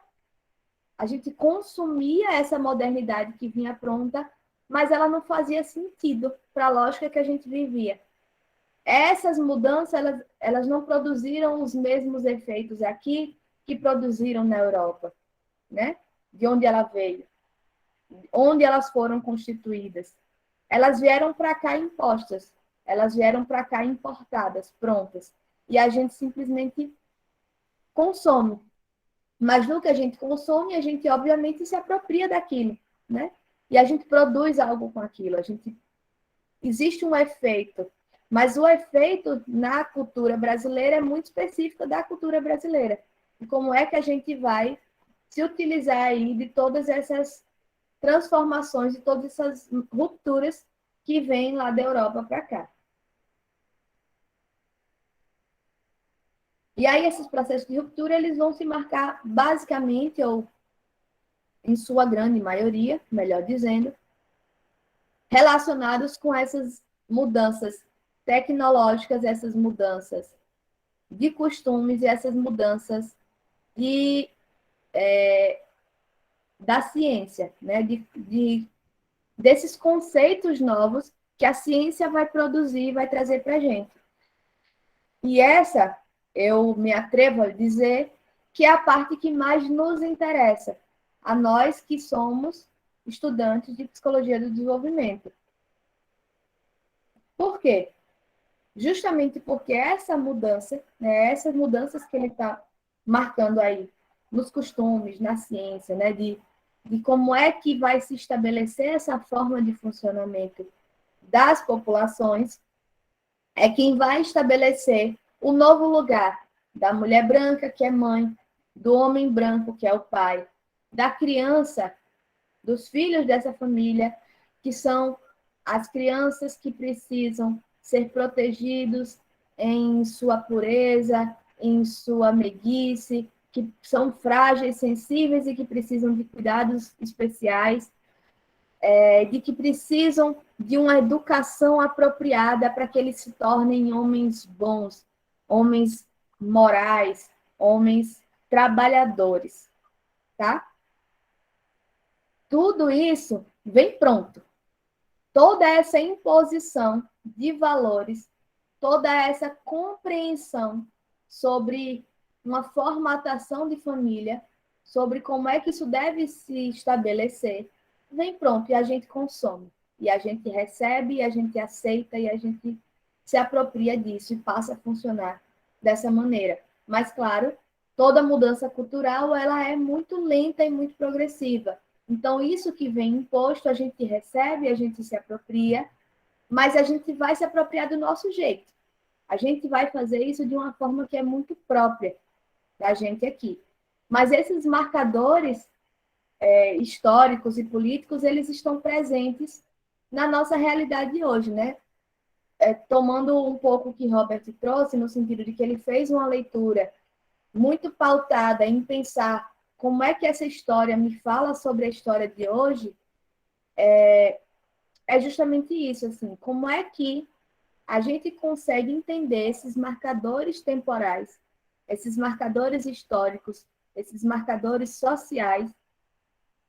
a gente consumia essa modernidade que vinha pronta, mas ela não fazia sentido para a lógica que a gente vivia. Essas mudanças, elas não produziram os mesmos efeitos aqui que produziram na Europa, né? De onde ela veio, onde elas foram constituídas. Elas vieram para cá impostas, elas vieram para cá importadas, prontas. E a gente simplesmente consome. Mas no que a gente consome, a gente obviamente se apropria daquilo, né? E a gente produz algo com aquilo. Existe um efeito, mas o efeito na cultura brasileira é muito específico da cultura brasileira. E como é que a gente vai se utilizar aí de todas essas transformações, de todas essas rupturas que vêm lá da Europa para cá. E aí esses processos de ruptura, eles vão se marcar basicamente, ou em sua grande maioria, melhor dizendo, relacionados com essas mudanças tecnológicas, essas mudanças de costumes e essas mudanças da ciência, né? Desses conceitos novos que a ciência vai produzir e vai trazer para a gente. E essa, eu me atrevo a dizer, que é a parte que mais nos interessa, a nós que somos estudantes de psicologia do desenvolvimento. Por quê? Justamente porque essa mudança, né, essas mudanças que ele está marcando aí, nos costumes, na ciência, né, de como é que vai se estabelecer essa forma de funcionamento das populações, é quem vai estabelecer o novo lugar da mulher branca, que é mãe, do homem branco, que é o pai, da criança, dos filhos dessa família, que são as crianças que precisam ser protegidos em sua pureza, em sua meiguice, que são frágeis, sensíveis e que precisam de cuidados especiais, de que precisam de uma educação apropriada para que eles se tornem homens bons, homens morais, homens trabalhadores, tá? Tudo isso vem pronto. Toda essa imposição de valores, toda essa compreensão sobre uma formatação de família, sobre como é que isso deve se estabelecer, vem pronto e a gente consome. E a gente recebe, e a gente aceita, e a gente se apropria disso e passa a funcionar dessa maneira. Mas, claro, toda mudança cultural ela é muito lenta e muito progressiva. Então, isso que vem imposto, a gente recebe, a gente se apropria, mas a gente vai se apropriar do nosso jeito. A gente vai fazer isso de uma forma que é muito própria da gente aqui. Mas esses marcadores históricos e políticos, eles estão presentes na nossa realidade hoje, né? Tomando um pouco o que Robert trouxe, no sentido de que ele fez uma leitura muito pautada em pensar como é que essa história me fala sobre a história de hoje, é justamente isso, assim, como é que a gente consegue entender esses marcadores temporais, esses marcadores históricos, esses marcadores sociais,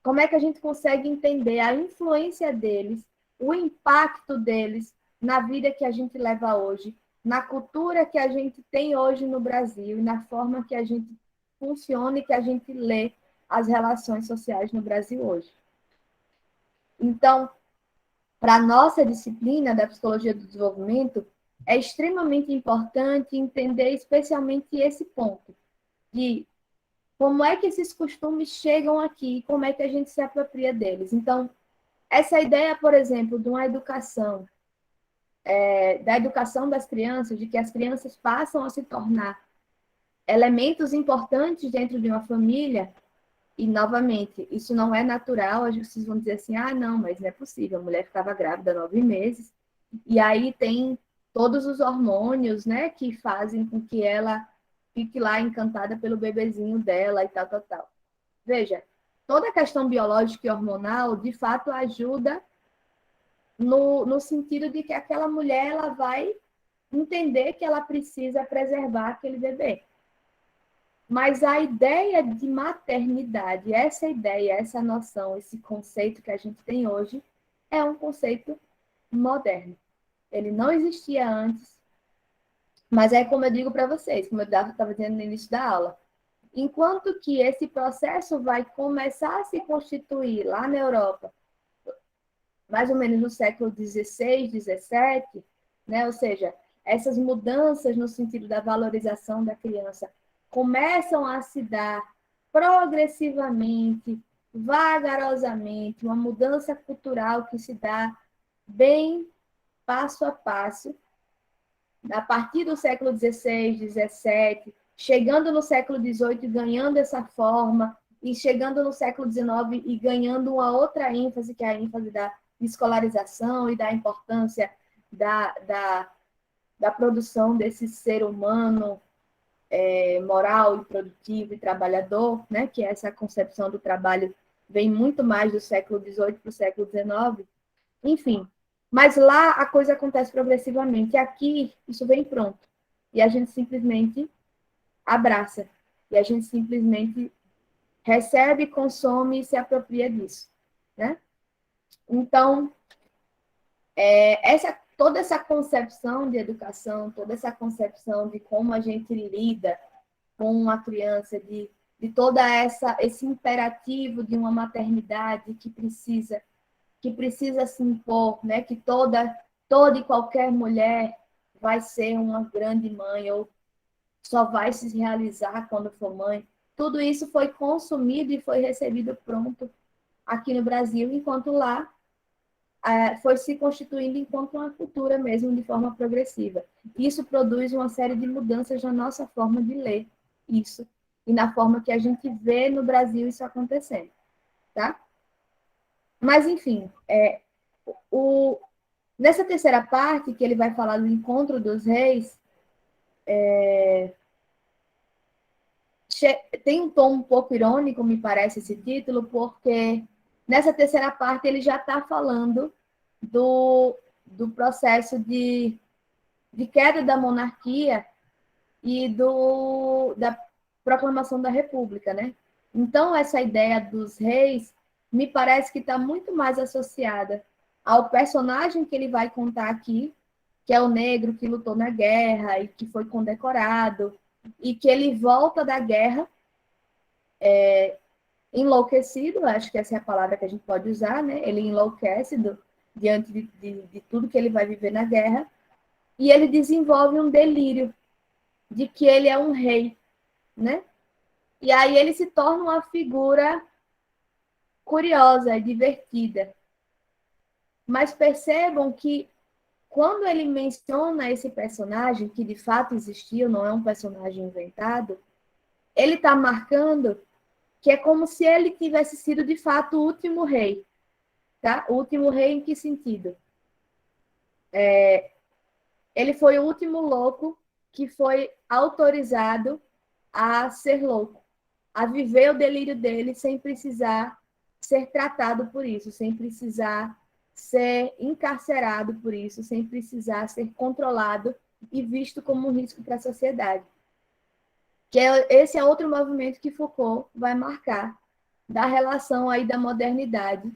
como é que a gente consegue entender a influência deles, o impacto deles na vida que a gente leva hoje, na cultura que a gente tem hoje no Brasil e na forma que a gente funciona e que a gente lê as relações sociais no Brasil hoje. Então, para a nossa disciplina da psicologia do desenvolvimento, é extremamente importante entender especialmente esse ponto, de como é que esses costumes chegam aqui, como é que a gente se apropria deles. Então, essa ideia, por exemplo, de uma educação, da educação das crianças, de que as crianças passam a se tornar elementos importantes dentro de uma família, e, novamente, isso não é natural, vocês vão dizer assim, ah, não, mas não é possível, a mulher ficava grávida 9 meses, e aí tem todos os hormônios, né, que fazem com que ela fique lá encantada pelo bebezinho dela e tal, tal, tal. Veja, toda a questão biológica e hormonal, de fato, ajuda no sentido de que aquela mulher ela vai entender que ela precisa preservar aquele bebê. Mas a ideia de maternidade, essa ideia, essa noção, esse conceito que a gente tem hoje, é um conceito moderno. Ele não existia antes, mas é como eu digo para vocês, como eu estava dizendo no início da aula, enquanto que esse processo vai começar a se constituir lá na Europa, mais ou menos no século XVI, XVII, né? Ou seja, essas mudanças no sentido da valorização da criança começam a se dar progressivamente, vagarosamente, uma mudança cultural que se dá bem passo a passo, a partir do século XVI, XVII, chegando no século XVIII, ganhando essa forma, e chegando no século XIX e ganhando uma outra ênfase, que é a ênfase da escolarização e da importância da produção desse ser humano moral e produtivo e trabalhador, né? Que essa concepção do trabalho vem muito mais do século XVIII para o século XIX. Enfim, mas lá a coisa acontece progressivamente. E aqui isso vem pronto. E a gente simplesmente abraça. E a gente simplesmente recebe, consome e se apropria disso, né? Então, toda essa concepção de educação, toda essa concepção de como a gente lida com uma criança, de todo esse imperativo de uma maternidade que precisa se impor, né? Que toda e qualquer mulher vai ser uma grande mãe ou só vai se realizar quando for mãe. Tudo isso foi consumido e foi recebido pronto aqui no Brasil, enquanto lá foi se constituindo enquanto uma cultura mesmo, de forma progressiva. Isso produz uma série de mudanças na nossa forma de ler isso e na forma que a gente vê no Brasil isso acontecendo, tá? Mas, enfim, nessa terceira parte, que ele vai falar do encontro dos reis, tem um tom um pouco irônico, me parece, esse título, porque nessa terceira parte ele já está falando do processo de queda da monarquia e da proclamação da república, né? Então, essa ideia dos reis me parece que está muito mais associada ao personagem que ele vai contar aqui, que é o negro que lutou na guerra e que foi condecorado, e que ele volta da guerra enlouquecido, acho que essa é a palavra que a gente pode usar, né? Ele enlouquece diante de tudo que ele vai viver na guerra, e ele desenvolve um delírio de que ele é um rei, né? E aí ele se torna uma figura curiosa, divertida. Mas percebam que quando ele menciona esse personagem, que de fato existiu, não é um personagem inventado, ele está marcando que é como se ele tivesse sido de fato o último rei. Tá? O último rei em que sentido? Ele foi o último louco que foi autorizado a ser louco, a viver o delírio dele sem precisar ser tratado por isso, sem precisar ser encarcerado por isso, sem precisar ser controlado e visto como um risco para a sociedade. Esse é outro movimento que Foucault vai marcar, da relação aí da modernidade,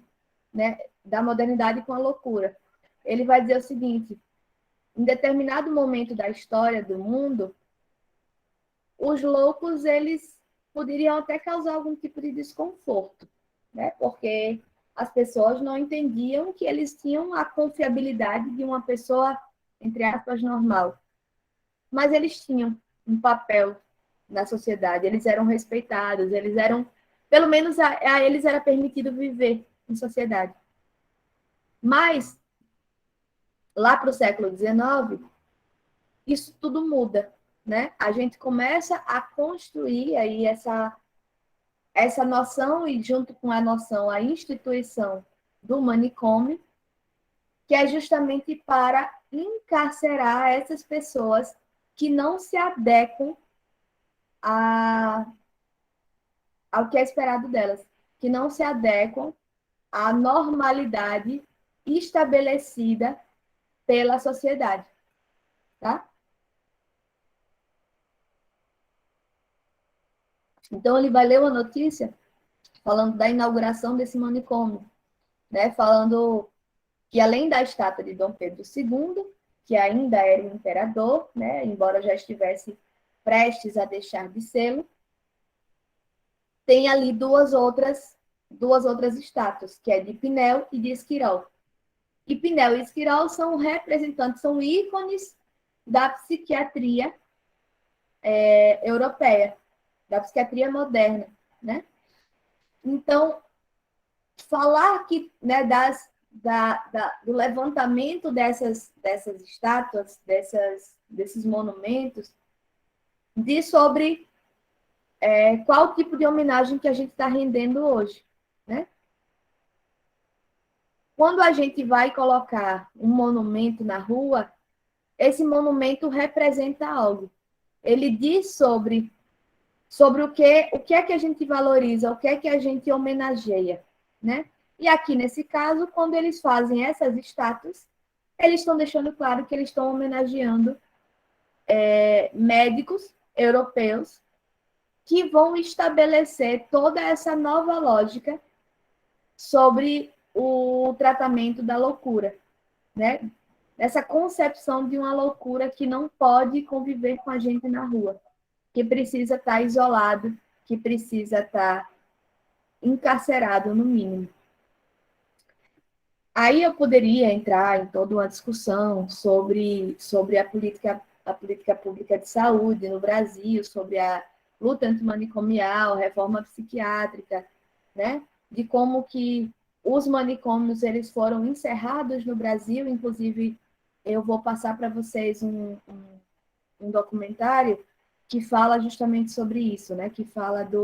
né, da modernidade com a loucura. Ele vai dizer o seguinte: em determinado momento da história do mundo, os loucos, eles poderiam até causar algum tipo de desconforto, né? Porque as pessoas não entendiam que eles tinham a confiabilidade de uma pessoa, entre aspas, normal. Mas eles tinham um papel na sociedade, eles eram respeitados, eles eram, pelo menos a eles era permitido viver em sociedade. Mas, lá para o século XIX, isso tudo muda, né? A gente começa a construir aí essa noção, e junto com a noção, a instituição do manicômio, que é justamente para encarcerar essas pessoas que não se adequam ao que é esperado delas, que não se adequam à normalidade estabelecida pela sociedade, tá? Então, ele vai ler uma notícia falando da inauguração desse manicômio, né? Falando que, além da estátua de Dom Pedro II, que ainda era o imperador, né? Embora já estivesse prestes a deixar de ser, tem ali duas outras estátuas, que é de Pinel e de Esquirol. E Pinel e Esquirol são representantes, são ícones da psiquiatria europeia, da psiquiatria moderna, né? Então, falar que, né, do levantamento dessas estátuas, desses monumentos, diz sobre qual tipo de homenagem que a gente está rendendo hoje, né? Quando a gente vai colocar um monumento na rua, esse monumento representa algo. Ele diz sobre o que é que a gente valoriza, o que é que a gente homenageia, né? E aqui, nesse caso, quando eles fazem essas estátuas, eles estão deixando claro que eles estão homenageando médicos europeus que vão estabelecer toda essa nova lógica sobre o tratamento da loucura, né? Essa concepção de uma loucura que não pode conviver com a gente na rua, que precisa estar isolado, que precisa estar encarcerado, no mínimo. Aí eu poderia entrar em toda uma discussão sobre a política pública de saúde no Brasil, sobre a luta antimanicomial, reforma psiquiátrica, né? De como que os manicômios eles foram encerrados no Brasil. Inclusive, eu vou passar para vocês um documentário que fala justamente sobre isso, né? Que fala de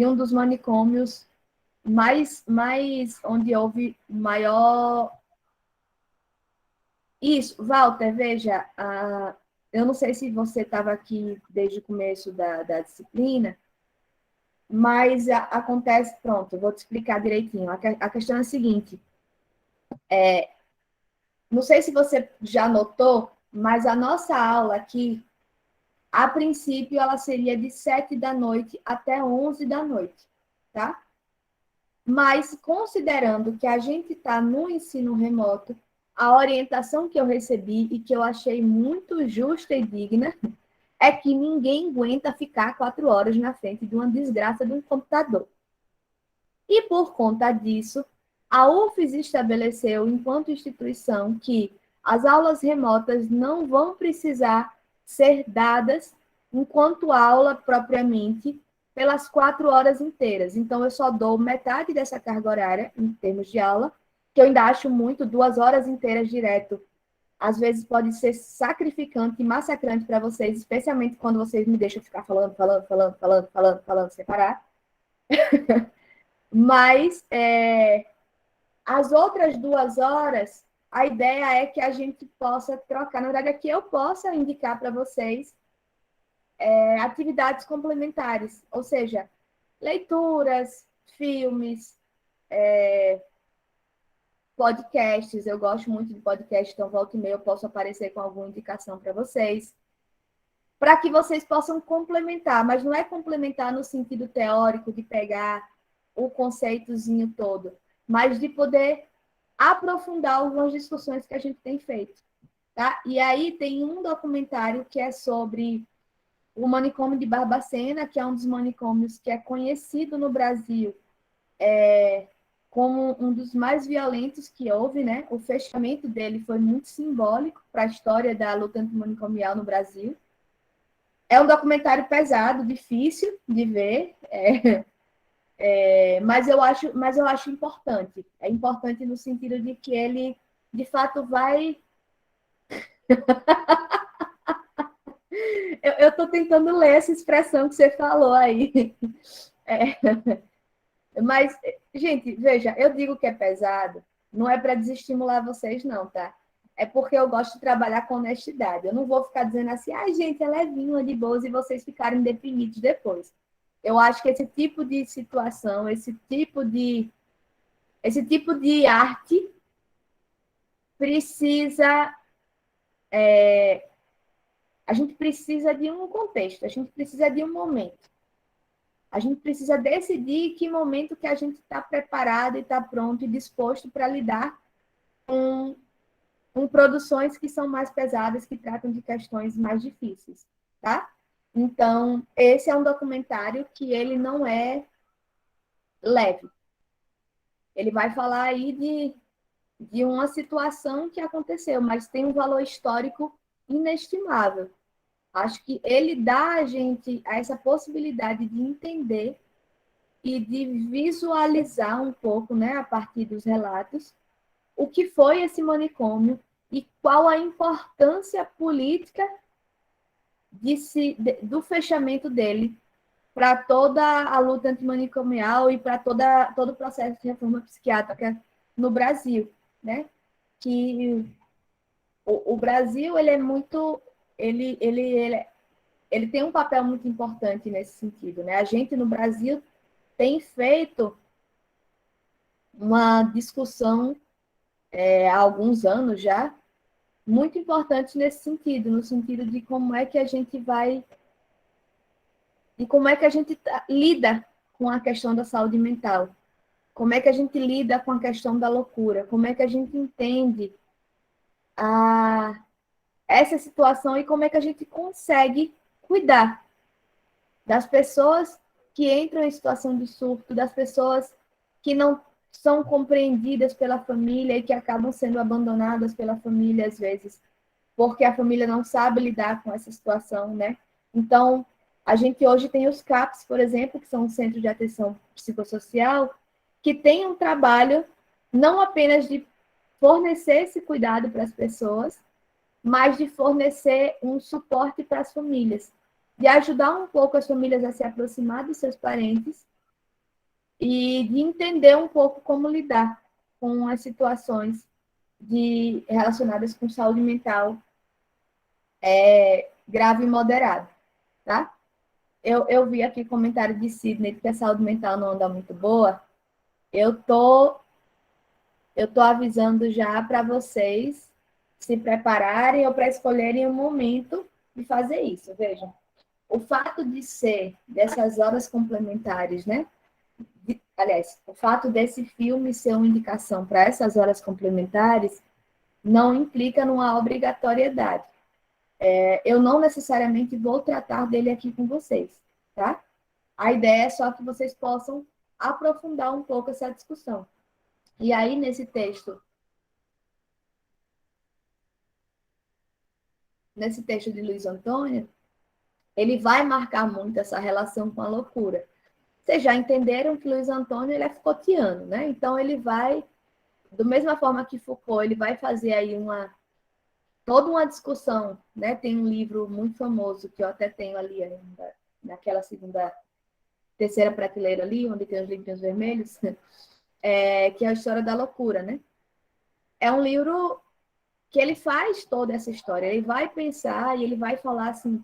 um dos manicômios mais onde houve maior... Isso, Walter, veja, eu não sei se você estava aqui desde o começo da disciplina, mas acontece, pronto, eu vou te explicar direitinho. A questão é a seguinte, não sei se você já notou, mas a nossa aula aqui, a princípio, ela seria de 7 da noite até 11 da noite, tá? Mas, considerando que a gente está no ensino remoto, a orientação que eu recebi e que eu achei muito justa e digna é que ninguém aguenta ficar 4 horas na frente de uma desgraça de um computador. E, por conta disso, a UFES estabeleceu, enquanto instituição, que as aulas remotas não vão precisar ser dadas enquanto aula propriamente pelas 4 horas inteiras. Então, eu só dou metade dessa carga horária, em termos de aula, que eu ainda acho muito, 2 horas inteiras direto. Às vezes pode ser sacrificante e massacrante para vocês, especialmente quando vocês me deixam ficar falando, sem parar. Mas as outras 2 horas, a ideia é que a gente possa trocar. Na verdade, aqui eu possa indicar para vocês atividades complementares, ou seja, leituras, filmes, podcasts, eu gosto muito de podcast, então volta e meia eu posso aparecer com alguma indicação para vocês, para que vocês possam complementar, mas não é complementar no sentido teórico de pegar o conceitozinho todo, mas de poder aprofundar algumas discussões que a gente tem feito, tá? E aí tem um documentário que é sobre o manicômio de Barbacena, que é um dos manicômios que é conhecido no Brasil como um dos mais violentos que houve, né? O fechamento dele foi muito simbólico para a história da luta antimanicomial no Brasil. É um documentário pesado, difícil de ver, mas eu acho importante. É importante no sentido de que ele, de fato, vai... Eu estou tentando ler essa expressão que você falou aí. Mas, gente, veja, eu digo que é pesado, não é para desestimular vocês, não, tá? É porque eu gosto de trabalhar com honestidade. Eu não vou ficar dizendo assim, gente, é levinho, é de boas, e vocês ficarem deprimidos depois. Eu acho que esse tipo de situação, esse tipo de arte precisa... a gente precisa de um contexto, a gente precisa de um momento. A gente precisa decidir que momento que a gente está preparado e está pronto e disposto para lidar com produções que são mais pesadas, que tratam de questões mais difíceis, tá? Então, esse é um documentário que ele não é leve. Ele vai falar aí de uma situação que aconteceu, mas tem um valor histórico inestimável. Acho que ele dá a gente essa possibilidade de entender e de visualizar um pouco, né, a partir dos relatos, o que foi esse manicômio e qual a importância política do fechamento dele para toda a luta antimanicomial e para todo o processo de reforma psiquiátrica no Brasil, né? Que o Brasil ele é muito, ele tem um papel muito importante nesse sentido, né? A gente no Brasil tem feito uma discussão há alguns anos já muito importante nesse sentido, no sentido de como é que a gente vai e como é que a gente lida com a questão da saúde mental, como é que a gente lida com a questão da loucura, como é que a gente entende essa situação e como é que a gente consegue cuidar das pessoas que entram em situação de surto, das pessoas que não são compreendidas pela família e que acabam sendo abandonadas pela família às vezes, porque a família não sabe lidar com essa situação, né? Então, a gente hoje tem os CAPs, por exemplo, que são os Centros de Atenção Psicossocial, que tem um trabalho não apenas de fornecer esse cuidado para as pessoas, mas de fornecer um suporte para as famílias, de ajudar um pouco as famílias a se aproximar dos seus parentes e de entender um pouco como lidar com as situações relacionadas com saúde mental grave e moderada, tá? Eu vi aqui comentário de Sidney que a saúde mental não anda muito boa. Eu tô avisando já para vocês se prepararem ou para escolherem o momento de fazer isso. Vejam, o fato de ser dessas horas complementares, né? Aliás, o fato desse filme ser uma indicação para essas horas complementares não implica numa obrigatoriedade. Eu não necessariamente vou tratar dele aqui com vocês, tá? A ideia é só que vocês possam aprofundar um pouco essa discussão. E aí, nesse texto de Luiz Antônio, ele vai marcar muito essa relação com a loucura. Vocês já entenderam que Luiz Antônio ele é Foucaultiano, né? Então, ele vai, da mesma forma que Foucault, ele vai fazer aí toda uma discussão, né? Tem um livro muito famoso, que eu até tenho ali ainda, naquela terceira prateleira ali, onde tem os livrinhos vermelhos, que é a História da Loucura, né? É um livro que ele faz toda essa história, ele vai pensar e ele vai falar assim,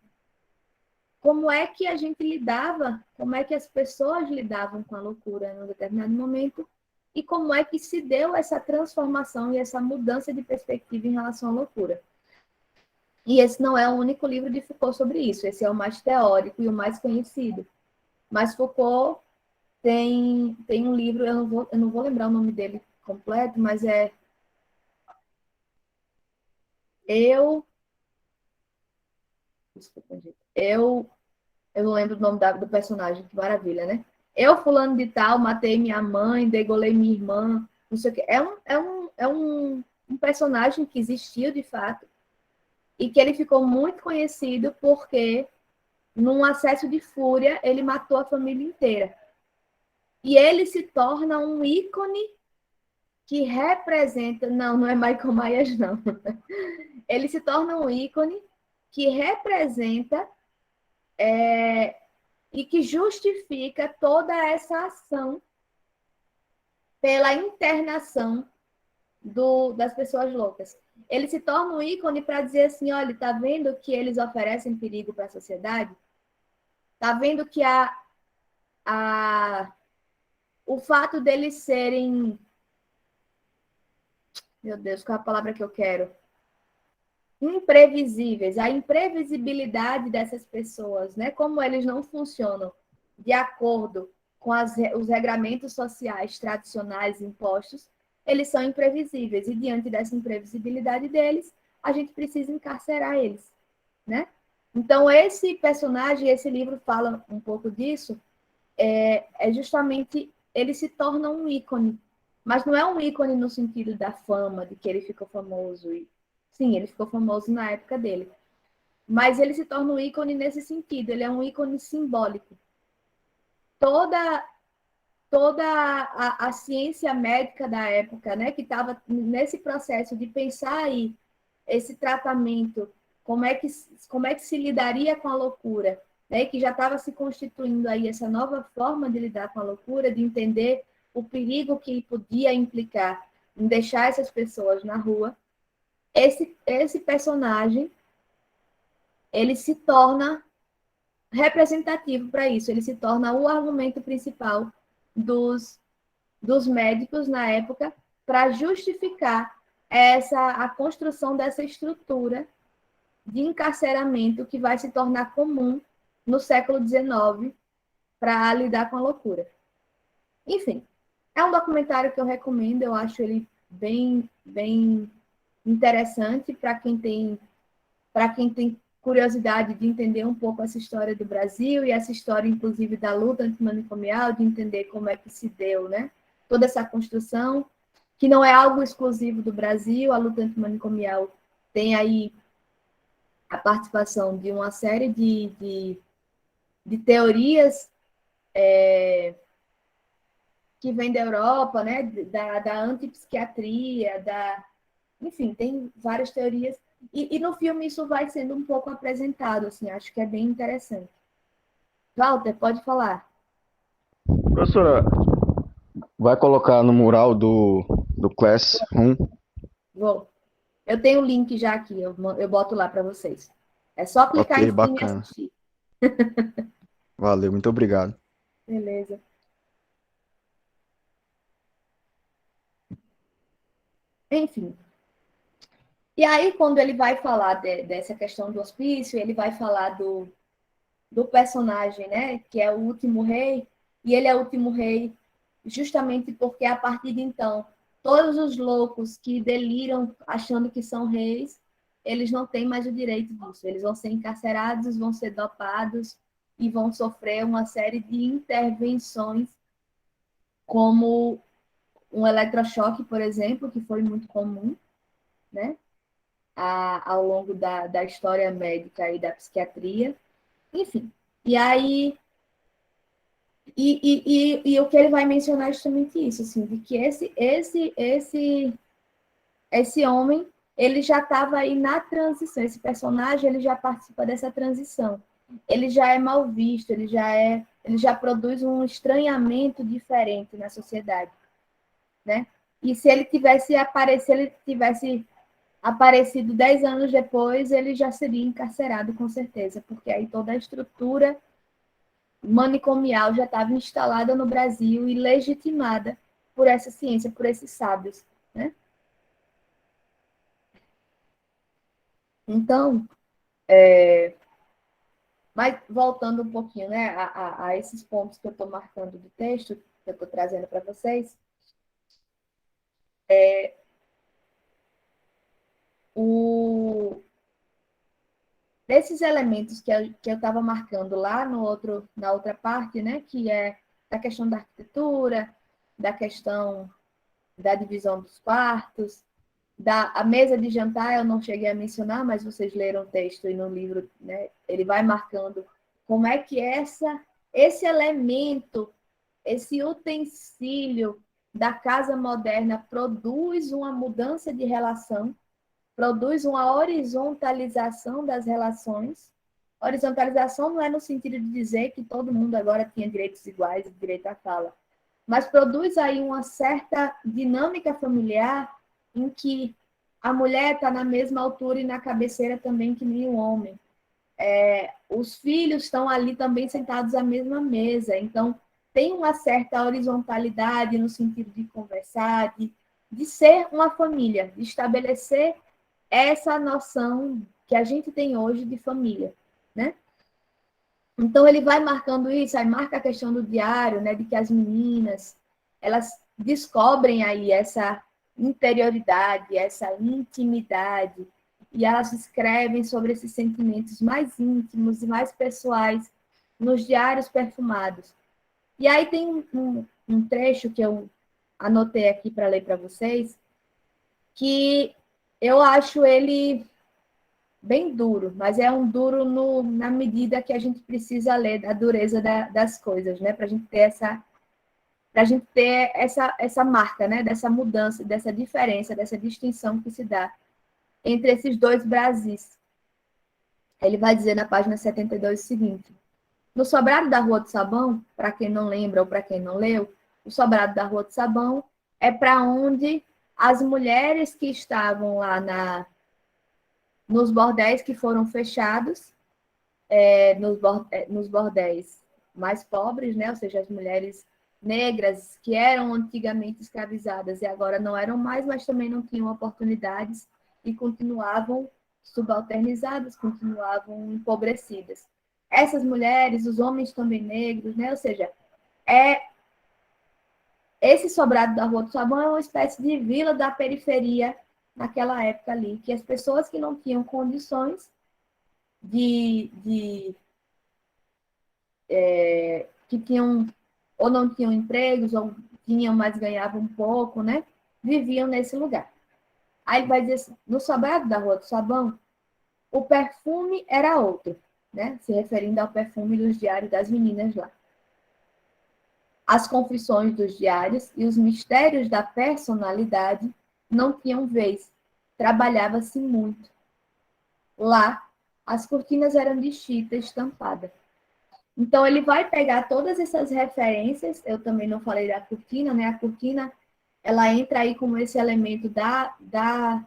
como é que a gente lidava, como é que as pessoas lidavam com a loucura em um determinado momento e como é que se deu essa transformação e essa mudança de perspectiva em relação à loucura. E esse não é o único livro de Foucault sobre isso, esse é o mais teórico e o mais conhecido. Mas Foucault tem um livro, eu não vou lembrar o nome dele completo, mas é Desculpa, gente. Eu não lembro o nome do personagem, que maravilha, né? Eu, fulano de tal, matei minha mãe, degolei minha irmã, não sei o quê. É um personagem que existiu de fato e que ele ficou muito conhecido porque, num acesso de fúria, ele matou a família inteira. E ele se torna um ícone que representa... Não é Michael Myers, não. Ele se torna um ícone que representa e que justifica toda essa ação pela internação das pessoas loucas. Ele se torna um ícone para dizer assim, olha, tá vendo que eles oferecem perigo para a sociedade? Tá vendo que o fato deles serem... Meu Deus, qual é a palavra que eu quero? Imprevisíveis, a imprevisibilidade dessas pessoas, né? Como eles não funcionam de acordo com os regramentos sociais tradicionais impostos, eles são imprevisíveis. E diante dessa imprevisibilidade deles, a gente precisa encarcerar eles, né? Então, esse personagem, esse livro fala um pouco disso, é justamente, ele se torna um ícone, mas não é um ícone no sentido da fama, de que ele ficou famoso. Sim, ele ficou famoso na época dele, mas ele se torna um ícone nesse sentido, ele é um ícone simbólico. Toda a ciência médica da época, né, que estava nesse processo de pensar aí esse tratamento, como é que se lidaria com a loucura, né, que já estava se constituindo aí essa nova forma de lidar com a loucura, de entender o perigo que podia implicar em deixar essas pessoas na rua. Esse personagem, ele se torna representativo para isso, ele se torna o argumento principal dos médicos na época para justificar a construção dessa estrutura de encarceramento que vai se tornar comum no século XIX para lidar com a loucura. Enfim, é um documentário que eu recomendo, eu acho ele bem, bem interessante para quem tem curiosidade de entender um pouco essa história do Brasil e essa história, inclusive, da luta antimanicomial, de entender como é que se deu, né? Toda essa construção, que não é algo exclusivo do Brasil, a luta antimanicomial tem aí a participação de uma série de teorias que vêm da Europa, né? Da antipsiquiatria, enfim, tem várias teorias. E no filme isso vai sendo um pouco apresentado, assim, acho que é bem interessante. Walter, pode falar. Professora, vai colocar no mural do Classroom? Vou. Eu tenho o link já aqui, eu boto lá para vocês. É só clicar em cima e assistir. Valeu, muito obrigado. Beleza. Enfim. E aí, quando ele vai falar dessa questão do hospício, ele vai falar do personagem, né, que é o último rei, e ele é o último rei justamente porque, a partir de então, todos os loucos que deliram achando que são reis, eles não têm mais o direito disso. Eles vão ser encarcerados, vão ser dopados e vão sofrer uma série de intervenções, como um eletrochoque, por exemplo, que foi muito comum, né, ao longo da história médica e da psiquiatria. Enfim, e aí... E o que ele vai mencionar é justamente isso, assim, de que esse homem, ele já estava aí na transição, esse personagem, ele já participa dessa transição. Ele já é mal visto, ele já produz um estranhamento diferente na sociedade, né? E se ele tivesse aparecido 10 anos depois, ele já seria encarcerado, com certeza, porque aí toda a estrutura manicomial já estava instalada no Brasil e legitimada por essa ciência, por esses sábios, né? Então, mas voltando um pouquinho, né, a esses pontos que eu estou marcando do texto, que eu estou trazendo para vocês, desses elementos que eu estava marcando lá na outra parte, né, que é da questão da arquitetura, da questão da divisão dos quartos, a mesa de jantar eu não cheguei a mencionar, mas vocês leram o texto e no livro, né, ele vai marcando como é que esse elemento, esse utensílio da casa moderna produz uma mudança de relação, produz uma horizontalização das relações. Horizontalização não é no sentido de dizer que todo mundo agora tinha direitos iguais e direito à fala, mas produz aí uma certa dinâmica familiar em que a mulher está na mesma altura e na cabeceira também que nem o homem. Os filhos estão ali também sentados à mesma mesa, então tem uma certa horizontalidade no sentido de conversar, de ser uma família, de estabelecer essa noção que a gente tem hoje de família, né? Então ele vai marcando isso, aí marca a questão do diário, né, de que as meninas, elas descobrem aí essa interioridade, essa intimidade, e elas escrevem sobre esses sentimentos mais íntimos e mais pessoais nos diários perfumados. E aí tem um trecho que eu anotei aqui para ler para vocês, que eu acho ele bem duro, mas é um duro na medida que a gente precisa ler da dureza das coisas, né? Para a gente ter essa marca, né? Dessa mudança, dessa diferença, dessa distinção que se dá entre esses dois Brasis. Ele vai dizer na página 72 o seguinte: no sobrado da Rua do Sabão, para quem não lembra ou para quem não leu, o sobrado da Rua do Sabão é para onde as mulheres que estavam lá nos bordéis que foram fechados, nos bordéis mais pobres, né? Ou seja, as mulheres negras que eram antigamente escravizadas e agora não eram mais, mas também não tinham oportunidades e continuavam subalternizadas, continuavam empobrecidas. Essas mulheres, os homens também negros, né? Ou seja, esse sobrado da Rua do Sabão é uma espécie de vila da periferia naquela época ali, que as pessoas que não tinham condições que tinham ou não tinham empregos, ou tinham, mas ganhavam um pouco, né? Viviam nesse lugar. Aí ele vai dizer assim, no sobrado da Rua do Sabão, o perfume era outro, né? Se referindo ao perfume dos diários das meninas lá. As confissões dos diários e os mistérios da personalidade não tinham vez. Trabalhava-se muito. Lá, as cortinas eram de chita estampada. Então, ele vai pegar todas essas referências, eu também não falei da cortina, né? A cortina, ela entra aí como esse elemento da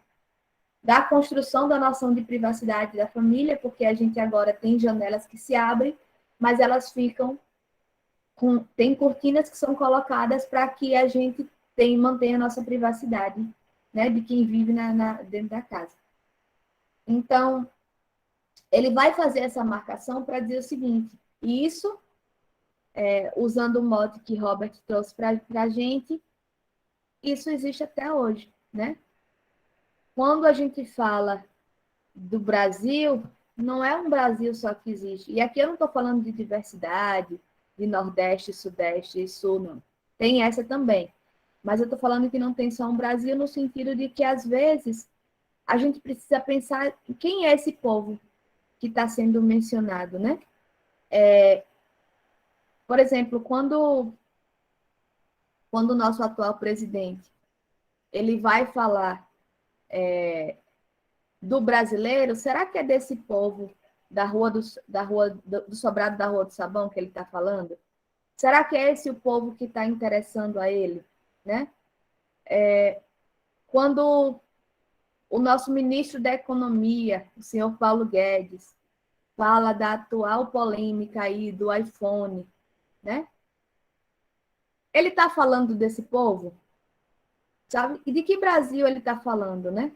construção da noção de privacidade da família, porque a gente agora tem janelas que se abrem, mas elas ficam tem cortinas que são colocadas para que a gente mantenha a nossa privacidade, né? De quem vive dentro da casa. Então, ele vai fazer essa marcação para dizer o seguinte: isso, usando o mote que Robert trouxe para a gente, isso existe até hoje, né? Quando a gente fala do Brasil, não é um Brasil só que existe. E aqui eu não estou falando de diversidade, de Nordeste, Sudeste e Sul, não. Tem essa também. Mas eu estou falando que não tem só um Brasil no sentido de que, às vezes, a gente precisa pensar quem é esse povo que está sendo mencionado, né? Por exemplo, quando o nosso atual presidente ele vai falar do brasileiro, será que é desse povo do sobrado da Rua do Sabão que ele está falando? Será que é esse o povo que está interessando a ele, né? Quando o nosso ministro da Economia, o senhor Paulo Guedes, fala da atual polêmica aí do iPhone, né? ele está falando desse povo? Sabe? E de que Brasil ele está falando, né?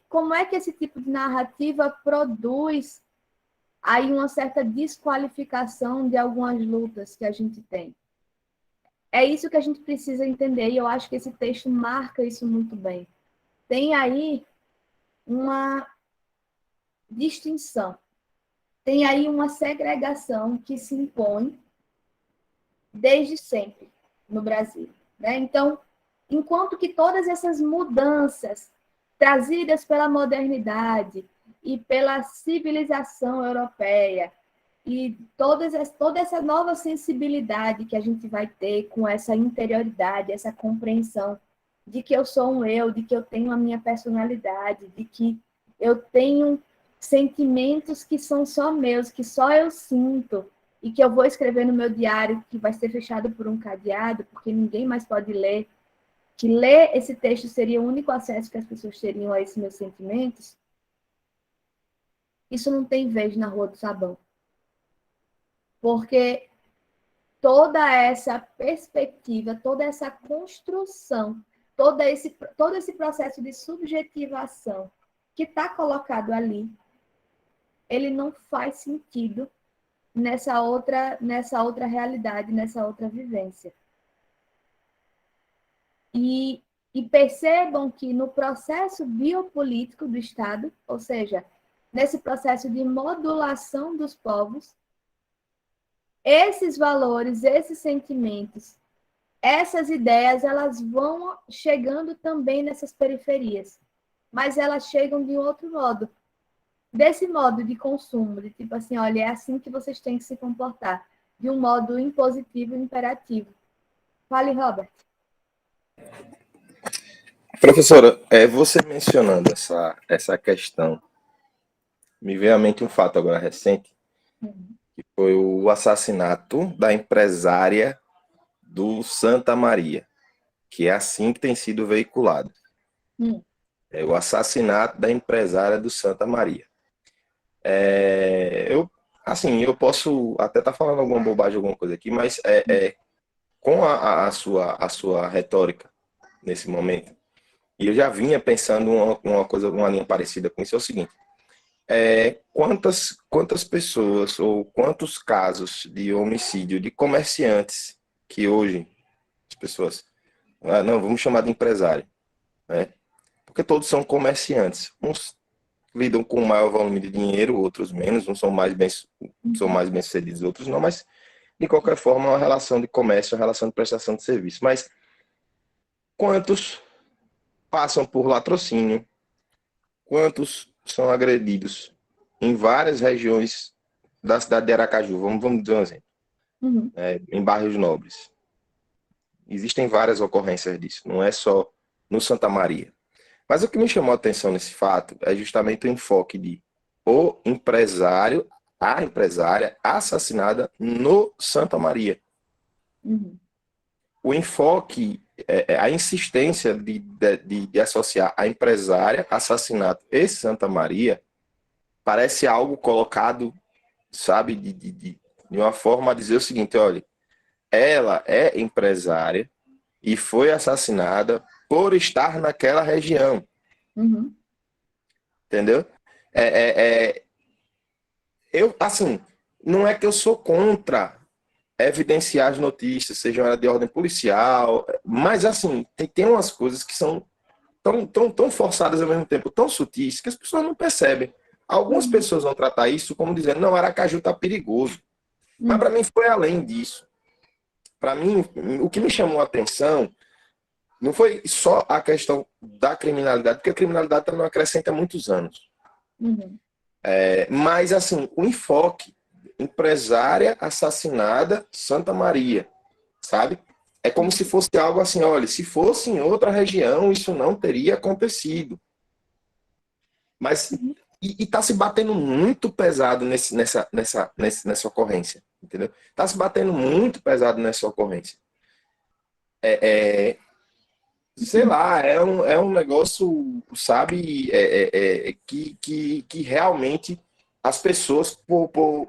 Como é que esse tipo de narrativa produz aí uma certa desqualificação de algumas lutas que a gente tem? É isso que a gente precisa entender, e eu acho que esse texto marca isso muito bem. Tem aí uma distinção, tem aí uma segregação que se impõe desde sempre no Brasil, né? Então, enquanto que todas essas mudanças trazidas pela modernidade e pela civilização europeia e toda essa nova sensibilidade que a gente vai ter com essa interioridade, essa compreensão de que eu sou um eu, de que eu tenho a minha personalidade, de que eu tenho sentimentos que são só meus, que só eu sinto, e que eu vou escrever no meu diário, que vai ser fechado por um cadeado, porque ninguém mais pode ler, que ler esse texto seria o único acesso que as pessoas teriam a esses meus sentimentos, isso não tem vez na Rua do Sabão. Porque toda essa perspectiva, toda essa construção, todo esse processo de subjetivação que está colocado ali, ele não faz sentido nessa outra realidade, nessa outra vivência. E percebam que no processo biopolítico do Estado, ou seja, nesse processo de modulação dos povos, esses valores, esses sentimentos, essas ideias, elas vão chegando também nessas periferias, mas elas chegam de outro modo. Desse modo de consumo, de tipo assim, olha, é assim que vocês têm que se comportar, de um modo impositivo e imperativo. Fale, Robert. Professora, você mencionando essa questão, me veio à mente um fato agora recente, que foi o assassinato da empresária do Santa Maria, que é assim que tem sido veiculado. É o assassinato da empresária do Santa Maria. Eu posso até estar falando alguma bobagem, alguma coisa aqui, mas com a sua retórica nesse momento, e eu já vinha pensando uma linha parecida com isso, é o seguinte: quantas pessoas ou quantos casos de homicídio de comerciantes que hoje as pessoas, não, vamos chamar de empresário, né? Porque todos são comerciantes. Uns lidam com maior volume de dinheiro, outros menos, uns são mais bem-sucedidos, outros não, mas de qualquer forma é uma relação de comércio, uma relação de prestação de serviço. Mas quantos passam por latrocínio? Quantos são agredidos em várias regiões da cidade de Aracaju? Vamos dizer um exemplo. Em bairros nobres. Existem várias ocorrências disso, não é só no Santa Maria. Mas o que me chamou a atenção nesse fato é justamente o enfoque de o empresário, a empresária assassinada no Santa Maria. O enfoque, a insistência de associar a empresária, assassinato e Santa Maria, parece algo colocado, sabe, de uma forma a dizer o seguinte: olha, ela é empresária e foi assassinada por estar naquela região. Entendeu? Eu, assim, não é que eu sou contra evidenciar as notícias, sejam elas de ordem policial, mas, assim, tem umas coisas que são tão forçadas ao mesmo tempo, tão sutis, que as pessoas não percebem. Algumas pessoas vão tratar isso como dizendo: não, Aracaju está perigoso. Mas, para mim, foi além disso. Para mim, o que me chamou a atenção não foi só a questão da criminalidade, porque a criminalidade não acrescenta há muitos anos. Mas, assim, o enfoque: empresária assassinada, Santa Maria, sabe? É como se fosse algo assim: olha, se fosse em outra região, isso não teria acontecido. Mas, e tá se batendo muito pesado nessa ocorrência, entendeu? Tá se batendo muito pesado nessa ocorrência. Sei lá, é um negócio, sabe, que realmente as pessoas, por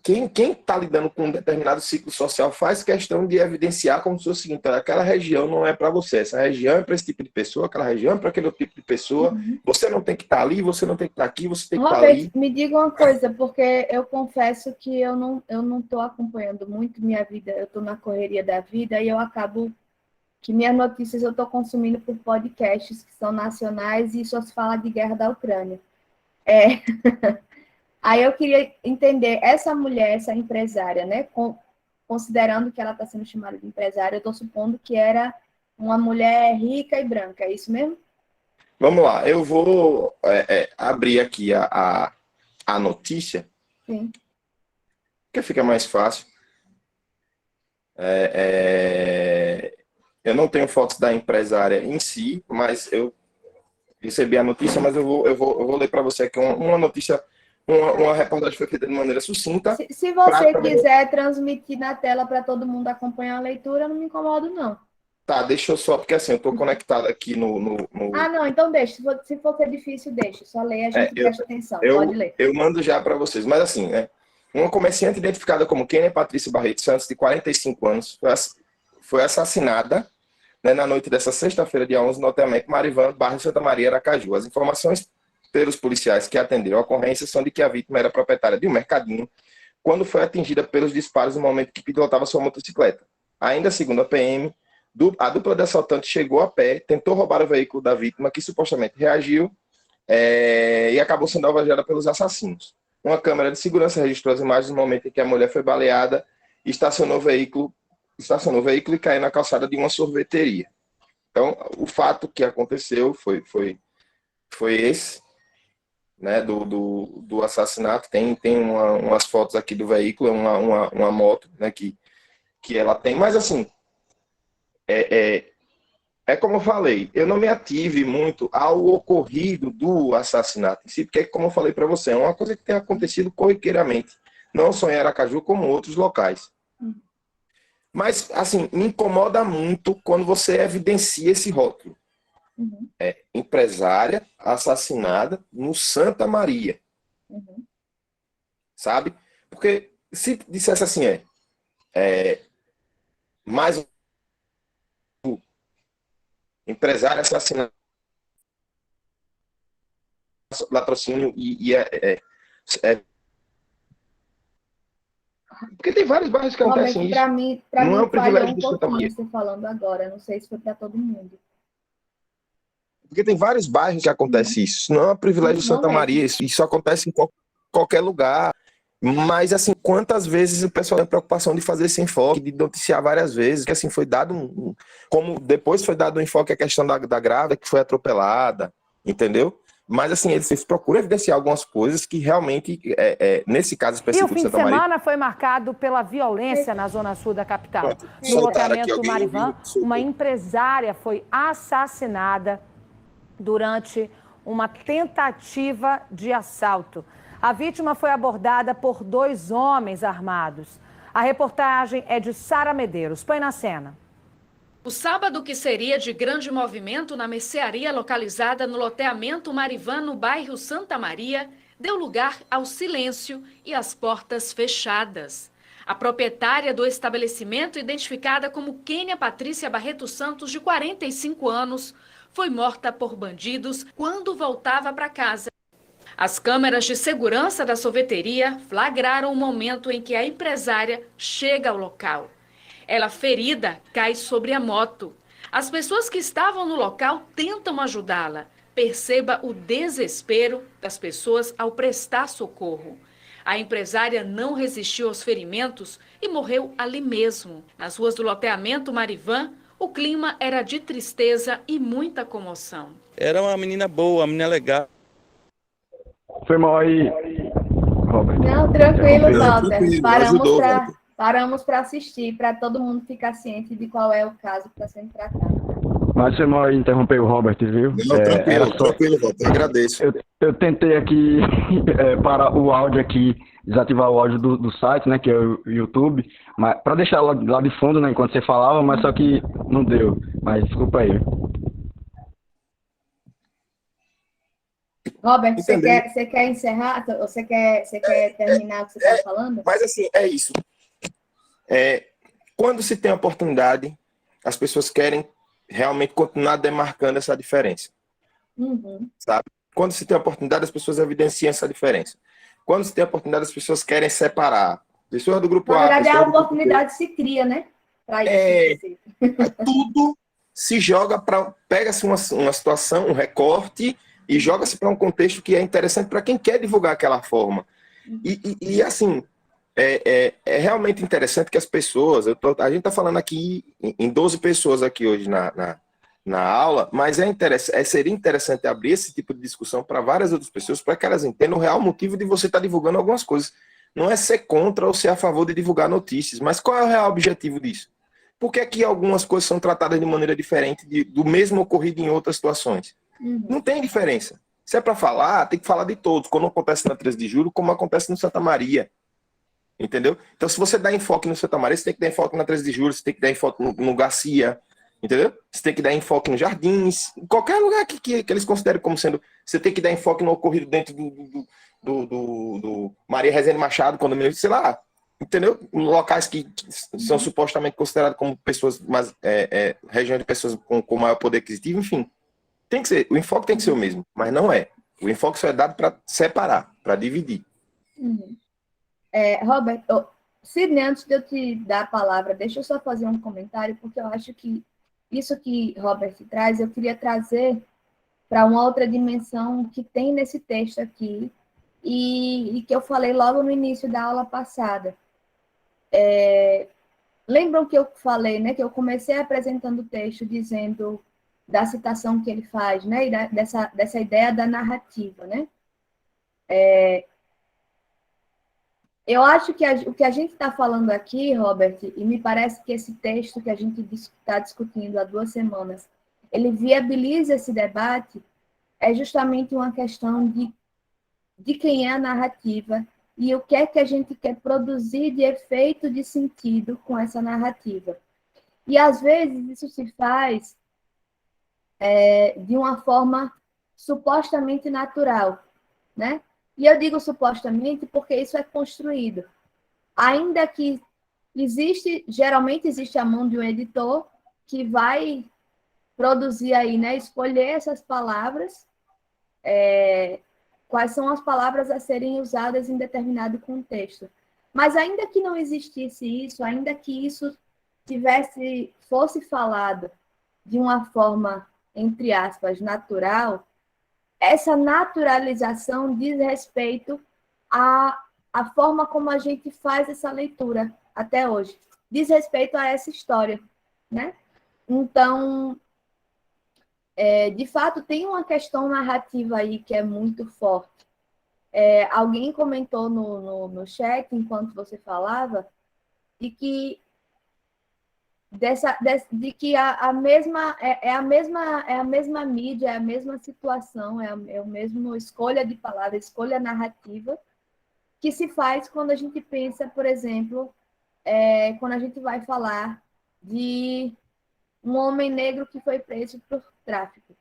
quem está lidando com um determinado ciclo social faz questão de evidenciar como se fosse o seguinte: aquela região não é para você, essa região é para esse tipo de pessoa, aquela região é para aquele outro tipo de pessoa, você não tem que estar ali, você não tem que estar aqui, você tem que estar ali. Me diga uma coisa, porque eu confesso que eu não estou acompanhando muito minha vida, eu estou na correria da vida e eu acabo que minhas notícias eu estou consumindo por podcasts que são nacionais e só se fala de guerra da Ucrânia. Aí eu queria entender, essa mulher, essa empresária, né, considerando que ela está sendo chamada de empresária, eu estou supondo que era uma mulher rica e branca, é isso mesmo? Vamos lá, eu vou abrir aqui a notícia, Sim. que fica mais fácil. Eu não tenho fotos da empresária em si, mas eu recebi a notícia, mas eu vou ler para você aqui uma notícia, uma reportagem foi feita de maneira sucinta. Se você quiser transmitir na tela para todo mundo acompanhar a leitura, eu não me incomodo, não. Tá, deixa eu só, porque assim, eu estou conectado aqui no... Ah, não, então deixa. Se for ser difícil, deixa. Só leia, a gente presta atenção. Pode ler. Eu mando já para vocês, mas assim, né? Uma comerciante identificada como Kênia Patrícia Barreto Santos, de 45 anos, foi assassinada, né, na noite dessa sexta-feira, dia 11, no loteamento Marivan, bairro Santa Maria, Aracaju. As informações pelos policiais que atenderam a ocorrência são de que a vítima era proprietária de um mercadinho quando foi atingida pelos disparos no momento que pilotava sua motocicleta. Ainda segundo a PM, a dupla de assaltantes chegou a pé, tentou roubar o veículo da vítima, que supostamente reagiu e acabou sendo alvejada pelos assassinos. Uma câmera de segurança registrou as imagens no momento em que a mulher foi baleada e estacionou o veículo e caiu na calçada de uma sorveteria. Então, o fato que aconteceu foi esse, né, do assassinato. Tem umas fotos aqui do veículo, uma moto, né, que ela tem, mas assim, como eu falei, eu não me ative muito ao ocorrido do assassinato em si, porque, como eu falei para você, é uma coisa que tem acontecido corriqueiramente, não só em Aracaju, como em outros locais. Mas, assim, me incomoda muito quando você evidencia esse rótulo. Empresária assassinada no Santa Maria. Sabe? Porque se dissesse assim, mais empresário assassinado, latrocínio porque tem vários bairros que acontecem isso. Para mim não é um privilégio um do Santa Maria. Você falando agora, não sei se foi para todo mundo. Porque tem vários bairros que acontece isso. Não é um privilégio do Santa Maria. Isso acontece em qualquer lugar. Mas, assim, quantas vezes o pessoal tem preocupação de fazer esse enfoque, de noticiar várias vezes, que, assim, foi dado como depois foi dado um enfoque à questão da grávida que foi atropelada, entendeu? Mas, assim, eles procuram evidenciar algumas coisas que realmente, nesse caso específico de Santa Maria... E o fim de semana foi marcado pela violência na zona sul da capital. No loteamento Marivan, uma empresária foi assassinada durante uma tentativa de assalto. A vítima foi abordada por 2 homens armados. A reportagem é de Sara Medeiros. Põe na cena. O sábado, que seria de grande movimento na mercearia localizada no loteamento Marivan, no bairro Santa Maria, deu lugar ao silêncio e às portas fechadas. A proprietária do estabelecimento, identificada como Kênia Patrícia Barreto Santos, de 45 anos, foi morta por bandidos quando voltava para casa. As câmeras de segurança da sorveteria flagraram o momento em que a empresária chega ao local. Ela, ferida, cai sobre a moto. As pessoas que estavam no local tentam ajudá-la. Perceba o desespero das pessoas ao prestar socorro. A empresária não resistiu aos ferimentos e morreu ali mesmo. Nas ruas do loteamento Marivan, o clima era de tristeza e muita comoção. Era uma menina boa, uma menina legal. Foi mal aí, Robert. Não, tranquilo, Walter. Paramos para assistir, para todo mundo ficar ciente de qual é o caso que está sendo tratado. Mas foi mal aí interromper o Robert, viu? Não, tranquilo, Walter, eu agradeço. Eu tentei aqui parar o áudio aqui, desativar o áudio do site, né, que é o YouTube, mas para deixar lá de fundo, né, enquanto você falava, mas só que não deu. Mas desculpa aí. Robert, Entendeu? você quer encerrar? Ou você quer terminar o que você está falando? Mas assim, é isso. Quando se tem oportunidade, as pessoas querem realmente continuar demarcando essa diferença, Uhum. sabe? Quando se tem oportunidade, as pessoas evidenciam essa diferença. Quando se tem oportunidade, as pessoas querem separar pessoas do grupo Na A, verdade, a pessoas do grupo B. oportunidade se cria, né? Para isso. Tudo se joga para... Pega-se uma situação, um recorte, e joga-se para um contexto que é interessante para quem quer divulgar aquela forma. E assim, é realmente interessante que as pessoas... a gente está falando aqui em 12 pessoas aqui hoje na aula, mas seria interessante abrir esse tipo de discussão para várias outras pessoas, para que elas entendam o real motivo de você estar divulgando algumas coisas. Não é ser contra ou ser a favor de divulgar notícias, mas qual é o real objetivo disso? Por que que algumas coisas são tratadas de maneira diferente do mesmo ocorrido em outras situações? Não tem diferença. Se é para falar, tem que falar de todos, como acontece na 13 de julho, como acontece no Santa Maria. Entendeu? Então, se você dá enfoque no Santa Maria, você tem que dar enfoque na 13 de julho, você tem que dar enfoque no Garcia, entendeu? Você tem que dar enfoque nos Jardins, em qualquer lugar que eles considerem como sendo... Você tem que dar enfoque no ocorrido dentro do Maria Rezende Machado, quando sei lá, entendeu? Locais que são supostamente considerados como pessoas, mas região de pessoas com maior poder aquisitivo, enfim. Tem que ser, o enfoque tem que ser o mesmo, mas não é. O enfoque só é dado para separar, para dividir. Robert, Sidney, antes de eu te dar a palavra, deixa eu só fazer um comentário, porque eu acho que isso que Robert traz, eu queria trazer para uma outra dimensão que tem nesse texto aqui, e que eu falei logo no início da aula passada. Lembram que eu falei, né, que eu comecei apresentando o texto dizendo da citação que ele faz, né, e dessa ideia da narrativa, né? Eu acho que o que a gente está falando aqui, Robert, e me parece que esse texto que a gente está discutindo há 2 semanas, ele viabiliza esse debate, é justamente uma questão de quem é a narrativa e o que é que a gente quer produzir de efeito de sentido com essa narrativa. E, às vezes, isso se faz de uma forma supostamente natural, né? E eu digo supostamente porque isso é construído. Ainda que geralmente existe a mão de um editor que vai produzir aí, né? Escolher essas palavras, quais são as palavras a serem usadas em determinado contexto. Mas ainda que não existisse isso, ainda que isso fosse falado de uma forma, entre aspas, natural, essa naturalização diz respeito à forma como a gente faz essa leitura até hoje. Diz respeito a essa história, né? Então, de fato, tem uma questão narrativa aí que é muito forte. Alguém comentou no chat, enquanto você falava, de que a mesma mídia, é a mesma situação, é a mesma escolha de palavra, escolha narrativa que se faz quando a gente pensa, por exemplo, quando a gente vai falar de um homem negro que foi preso por tráfico.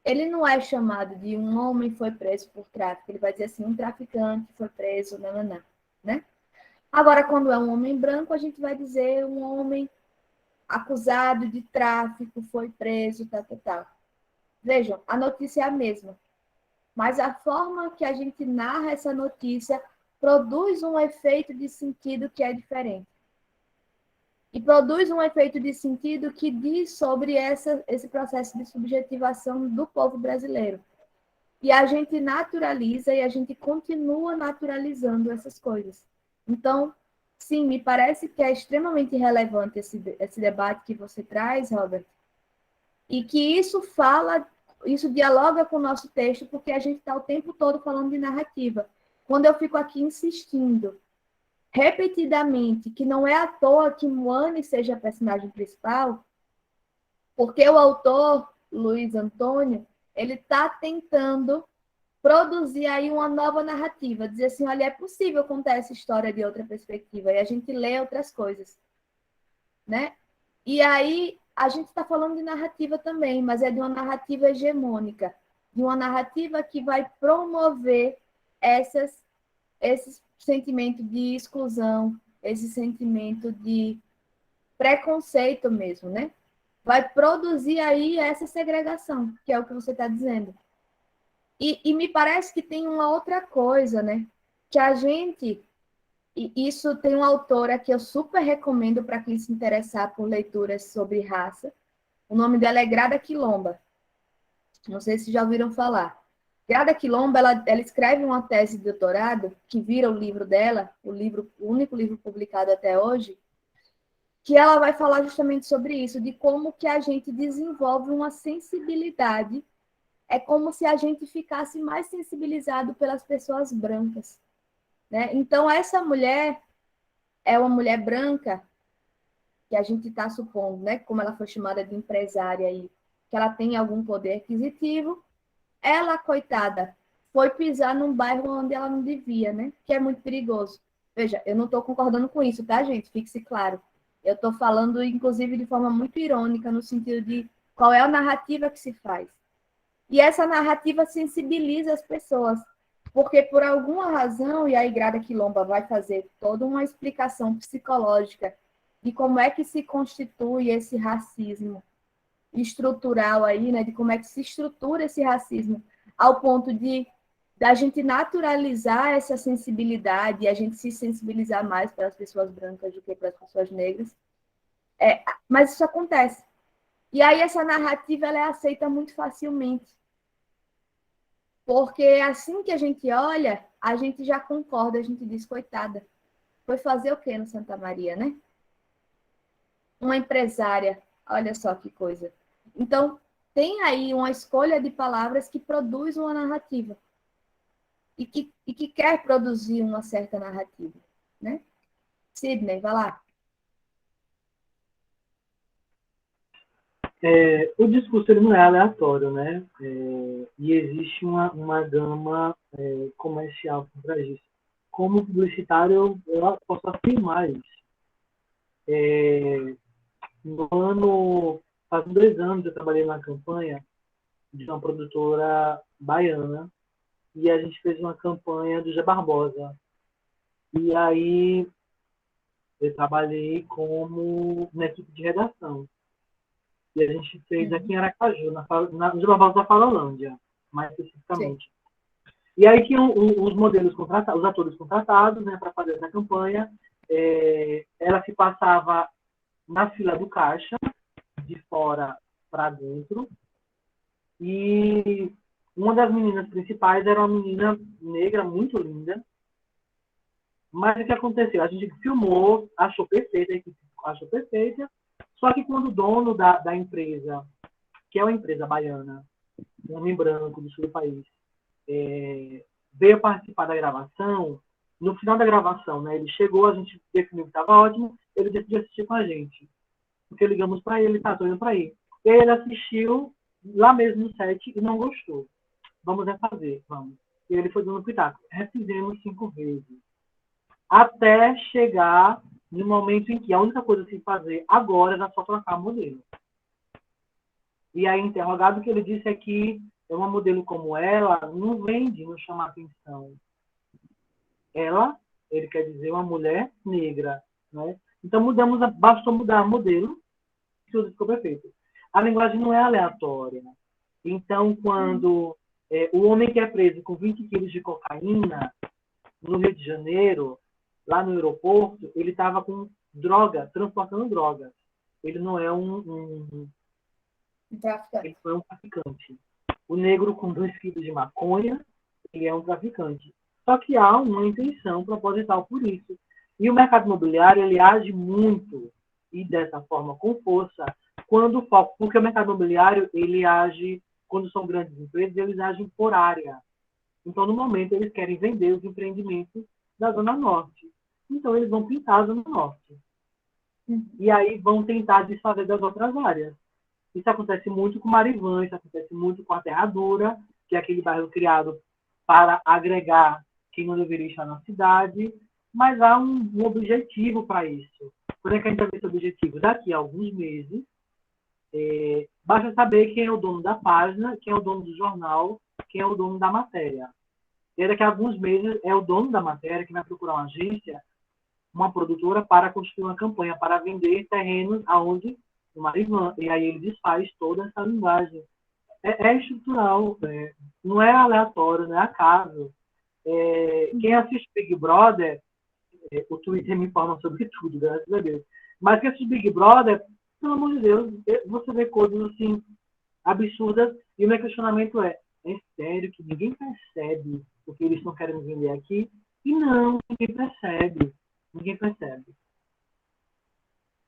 Ele não é chamado de um homem foi preso por tráfico, ele vai dizer assim, um traficante foi preso, né? Agora, quando é um homem branco, a gente vai dizer um homem acusado de tráfico, foi preso, tal. Vejam, a notícia é a mesma, mas a forma que a gente narra essa notícia produz um efeito de sentido que é diferente. E produz um efeito de sentido que diz sobre esse processo de subjetivação do povo brasileiro. E a gente naturaliza e a gente continua naturalizando essas coisas. Então, sim, me parece que é extremamente relevante esse debate que você traz, Robert, e que isso dialoga com o nosso texto, porque a gente está o tempo todo falando de narrativa. Quando eu fico aqui insistindo repetidamente que não é à toa que Moane seja a personagem principal, porque o autor, Luiz Antônio, ele está tentando produzir aí uma nova narrativa, dizer assim, olha, é possível contar essa história de outra perspectiva, e a gente lê outras coisas, né? E aí, a gente está falando de narrativa também, mas é de uma narrativa hegemônica. de uma narrativa que vai promover esse sentimento de exclusão, esse sentimento de preconceito mesmo, né? Vai produzir aí essa segregação, que é o que você está dizendo. E me parece que tem uma outra coisa, né? Que a gente... E isso tem uma autora que eu super recomendo para quem se interessar por leituras sobre raça. O nome dela é Grada Quilomba. Não sei se já ouviram falar. Grada Quilomba, ela escreve uma tese de doutorado, que vira o livro dela, o único livro publicado até hoje, que ela vai falar justamente sobre isso, de como que a gente desenvolve uma sensibilidade. É como se a gente ficasse mais sensibilizado pelas pessoas brancas, né? Então, essa mulher é uma mulher branca, que a gente está supondo, né? Como ela foi chamada de empresária aí, que ela tem algum poder aquisitivo. Ela, coitada, foi pisar num bairro onde ela não devia, né? Que é muito perigoso. Veja, eu não estou concordando com isso, tá, gente? Fique-se claro. Eu estou falando, inclusive, de forma muito irônica, no sentido de qual é a narrativa que se faz. E essa narrativa sensibiliza as pessoas, porque por alguma razão, e a Grada Quilomba vai fazer toda uma explicação psicológica de como é que se constitui esse racismo estrutural aí, né, de como é que se estrutura esse racismo, ao ponto de da gente naturalizar essa sensibilidade e a gente se sensibilizar mais para as pessoas brancas do que para as pessoas negras. Mas isso acontece. E aí essa narrativa ela é aceita muito facilmente. Porque assim que a gente olha, a gente já concorda, a gente diz, coitada, foi fazer o quê no Santa Maria, né? Uma empresária, olha só que coisa. Então, tem aí uma escolha de palavras que produz uma narrativa e que quer produzir uma certa narrativa, né? Sidney, vai lá. O discurso ele não é aleatório, né? E existe uma gama comercial por trás disso. Como publicitário, eu posso afirmar isso. Faz 2 anos, eu trabalhei na campanha de uma produtora baiana e a gente fez uma campanha do Zé Barbosa. E aí eu trabalhei na equipe de redação. E a gente fez aqui em Aracaju, no Zé Barbosa da Farolândia, mais especificamente. Sim. E aí tinham os modelos contratados, os atores contratados, né, para fazer essa campanha. Ela se passava na fila do caixa, de fora para dentro. E uma das meninas principais era uma menina negra, muito linda. Mas o que aconteceu? A gente filmou, achou perfeita, a equipe achou perfeita. Só que quando o dono da empresa, que é uma empresa baiana, um homem branco do sul do país, veio participar da gravação, no final da gravação, né, ele chegou, a gente definiu que estava ótimo, ele decidiu assistir com a gente. Porque ligamos para ele, tá, tô indo para aí. E aí ele assistiu lá mesmo no set e não gostou. Vamos refazer, vamos. E ele foi dando pitaco. Refizemos 5 vezes. Até chegar no momento em que a única coisa a se fazer agora era só trocar modelo. E aí, interrogado, o que ele disse é que uma modelo como ela não vende, não chama atenção. Ela, ele quer dizer uma mulher negra, né? Então, bastou mudar o modelo e tudo ficou perfeito. A linguagem não é aleatória. Então, quando o homem que é preso com 20 quilos de cocaína no Rio de Janeiro, lá no aeroporto, ele estava com droga, transportando drogas. Ele não é ele não é um traficante. O negro com 2 quilos de maconha, ele é um traficante. Só que há uma intenção proposital por isso. E o mercado imobiliário, ele age muito, e dessa forma com força, porque o mercado imobiliário, ele age, quando são grandes empresas, eles agem por área. Então, no momento, eles querem vender os empreendimentos da Zona Norte. Então, eles vão pintar a Zona Norte. E aí vão tentar desfazer das outras áreas. Isso acontece muito com Marivan, isso acontece muito com a Terradura, que é aquele bairro criado para agregar quem não deveria estar na cidade, mas há um objetivo para isso. Quando é que a gente vai ver esse objetivo? Daqui a alguns meses, Basta saber quem é o dono da página, quem é o dono do jornal, quem é o dono da matéria. E daqui a alguns meses é o dono da matéria que vai procurar uma agência, uma produtora, para construir uma campanha, para vender terrenos aonde no Marivã. E aí ele desfaz toda essa linguagem. É estrutural, não é aleatório, não é acaso. Quem assiste Big Brother, o Twitter me informa sobre tudo, graças a Deus. Mas quem assiste Big Brother, pelo amor de Deus, você vê coisas assim absurdas, e o meu questionamento é sério que ninguém percebe o que eles estão querendo vender aqui? E não, ninguém percebe. Ninguém percebe.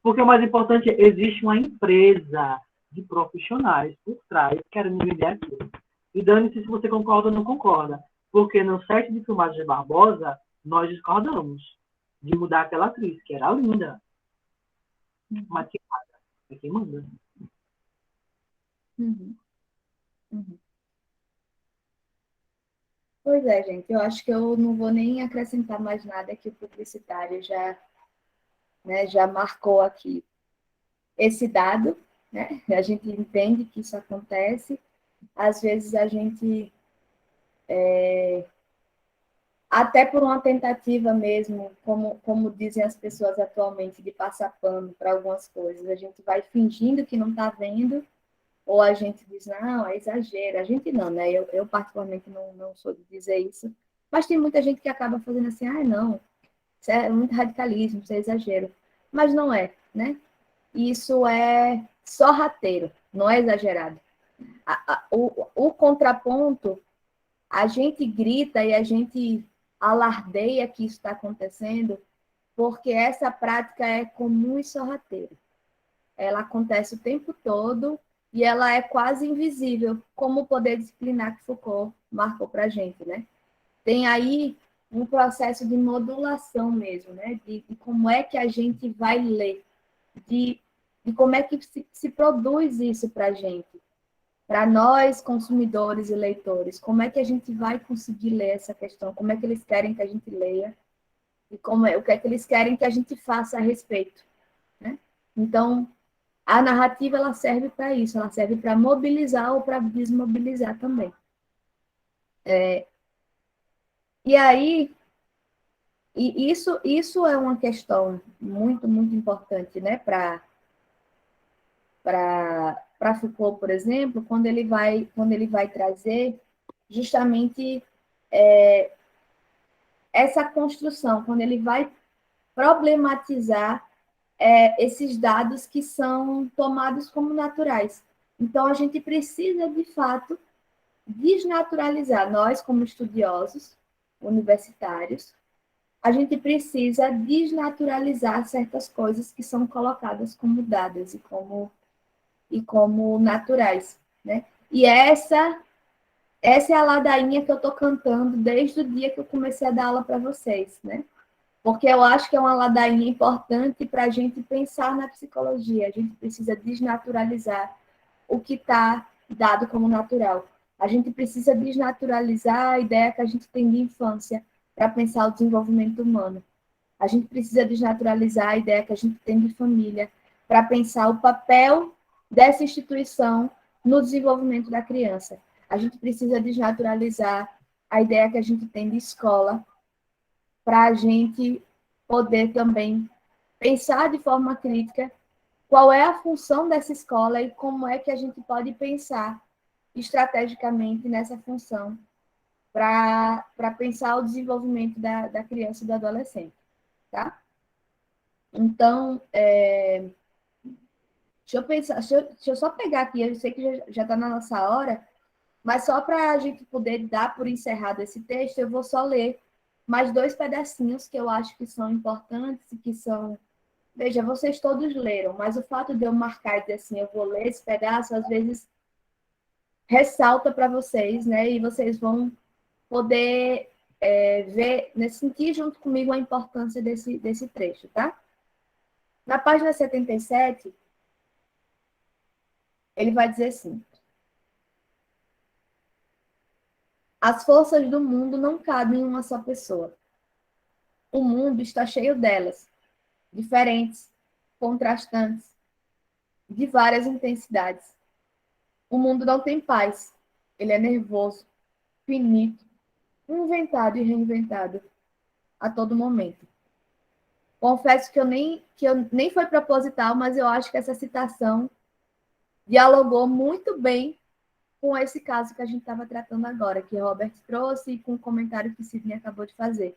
Porque o mais importante é, existe uma empresa de profissionais por trás querendo vender aquilo. E dane-se se você concorda ou não concorda. Porque no set de filmagem de Barbosa, nós discordamos de mudar aquela atriz, que era linda. Mas quem paga? É quem manda. Uhum. Uhum. Pois é, gente, eu acho que eu não vou nem acrescentar mais nada que o publicitário já, né, já marcou aqui. Esse dado, né, a gente entende que isso acontece, às vezes a gente, até por uma tentativa mesmo, como dizem as pessoas atualmente, de passar pano para algumas coisas, a gente vai fingindo que não está vendo, ou a gente diz, não, é exagero. A gente não, né? Eu particularmente não sou de dizer isso, mas tem muita gente que acaba fazendo assim, não, isso é muito radicalismo, isso é exagero. Mas não é, né? Isso é sorrateiro, não é exagerado. O contraponto, a gente grita e a gente alardeia que isso está acontecendo porque essa prática é comum e sorrateira. Ela acontece o tempo todo e ela é quase invisível, como o poder disciplinar que Foucault marcou para a gente, né? Tem aí um processo de modulação mesmo, né? De como é que a gente vai ler, de como é que se produz isso para a gente, para nós, consumidores e leitores. Como é que a gente vai conseguir ler essa questão? Como é que eles querem que a gente leia? E o que é que eles querem que a gente faça a respeito, né? Então, a narrativa ela serve para isso, ela serve para mobilizar ou para desmobilizar também. E aí, isso é uma questão muito, muito importante, né, para Foucault, por exemplo, quando ele vai trazer justamente essa construção, quando ele vai problematizar esses dados que são tomados como naturais. Então, a gente precisa, de fato, desnaturalizar. Nós, como estudiosos universitários, a gente precisa desnaturalizar certas coisas que são colocadas como dadas e como naturais, né? E essa é a ladainha que eu estou cantando desde o dia que eu comecei a dar aula para vocês, né? Porque eu acho que é uma ladainha importante para a gente pensar na psicologia. A gente precisa desnaturalizar o que está dado como natural. A gente precisa desnaturalizar a ideia que a gente tem de infância para pensar o desenvolvimento humano. A gente precisa desnaturalizar a ideia que a gente tem de família para pensar o papel dessa instituição no desenvolvimento da criança. A gente precisa desnaturalizar a ideia que a gente tem de escola para a gente poder também pensar de forma crítica qual é a função dessa escola e como é que a gente pode pensar estrategicamente nessa função para pensar o desenvolvimento da criança e do adolescente, tá? Então, deixa eu só pegar aqui, eu sei que já está na nossa hora, mas só para a gente poder dar por encerrado esse texto, eu vou só ler mais 2 pedacinhos que eu acho que são importantes e que são... Veja, vocês todos leram, mas o fato de eu marcar e dizer assim, eu vou ler esse pedaço, às vezes ressalta para vocês, né? E vocês vão poder sentir junto comigo a importância desse trecho, tá? Na página 77, ele vai dizer assim: as forças do mundo não cabem em uma só pessoa. O mundo está cheio delas, diferentes, contrastantes, de várias intensidades. O mundo não tem paz. Ele é nervoso, finito, inventado e reinventado a todo momento. Confesso que eu nem foi proposital, mas eu acho que essa citação dialogou muito bem com esse caso que a gente estava tratando agora, que Robert trouxe, e com o comentário que Sidney acabou de fazer.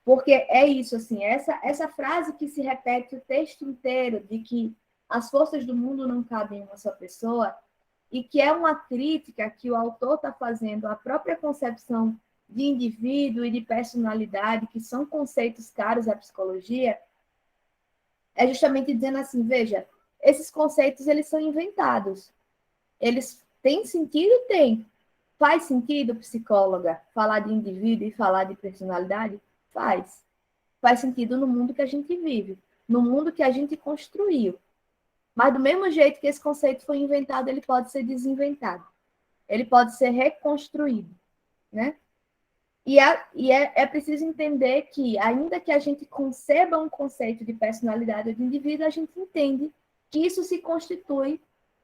Porque é isso, assim, essa frase que se repete o texto inteiro, de que as forças do mundo não cabem em uma só pessoa, e que é uma crítica que o autor está fazendo à própria concepção de indivíduo e de personalidade, que são conceitos caros à psicologia, é justamente dizendo assim, veja, esses conceitos, eles são inventados. Eles têm sentido? Tem. Faz sentido, psicóloga, falar de indivíduo e falar de personalidade? Faz. Faz sentido no mundo que a gente vive, no mundo que a gente construiu. Mas do mesmo jeito que esse conceito foi inventado, ele pode ser desinventado. Ele pode ser reconstruído, né? E é preciso entender que, ainda que a gente conceba um conceito de personalidade ou de indivíduo, a gente entende que isso se constitui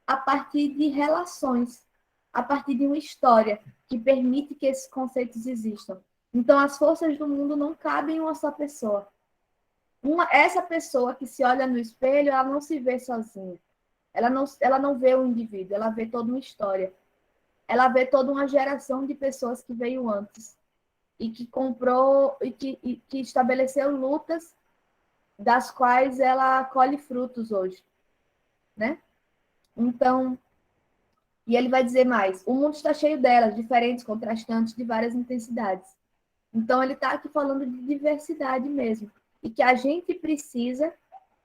a partir de relações, a partir de uma história que permite que esses conceitos existam. Então, as forças do mundo não cabem em uma só pessoa. Essa pessoa que se olha no espelho, ela não se vê sozinha. Ela não vê o indivíduo, ela vê toda uma história. Ela vê toda uma geração de pessoas que veio antes e que comprou e que estabeleceu lutas das quais ela colhe frutos hoje, né? Então, e ele vai dizer mais, o mundo está cheio delas, diferentes, contrastantes, de várias intensidades. Então, ele está aqui falando de diversidade mesmo, e que a gente precisa,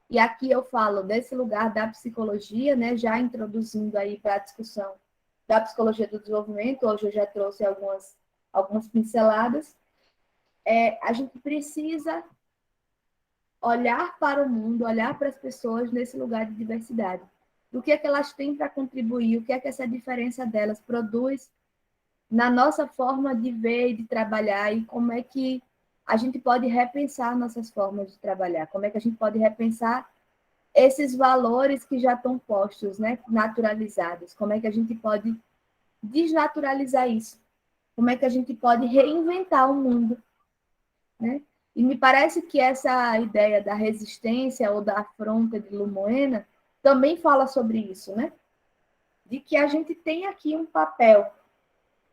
e aqui eu falo desse lugar da psicologia, né, já introduzindo aí para a discussão da psicologia do desenvolvimento, hoje eu já trouxe algumas pinceladas, a gente precisa olhar para o mundo, olhar para as pessoas nesse lugar de diversidade. O que é que elas têm para contribuir, o que é que essa diferença delas produz na nossa forma de ver e de trabalhar, e como é que a gente pode repensar nossas formas de trabalhar, como é que a gente pode repensar esses valores que já estão postos, né, naturalizados, como é que a gente pode desnaturalizar isso, como é que a gente pode reinventar o mundo, né? E me parece que essa ideia da resistência ou da afronta de Lumoena também fala sobre isso, né? De que a gente tem aqui um papel,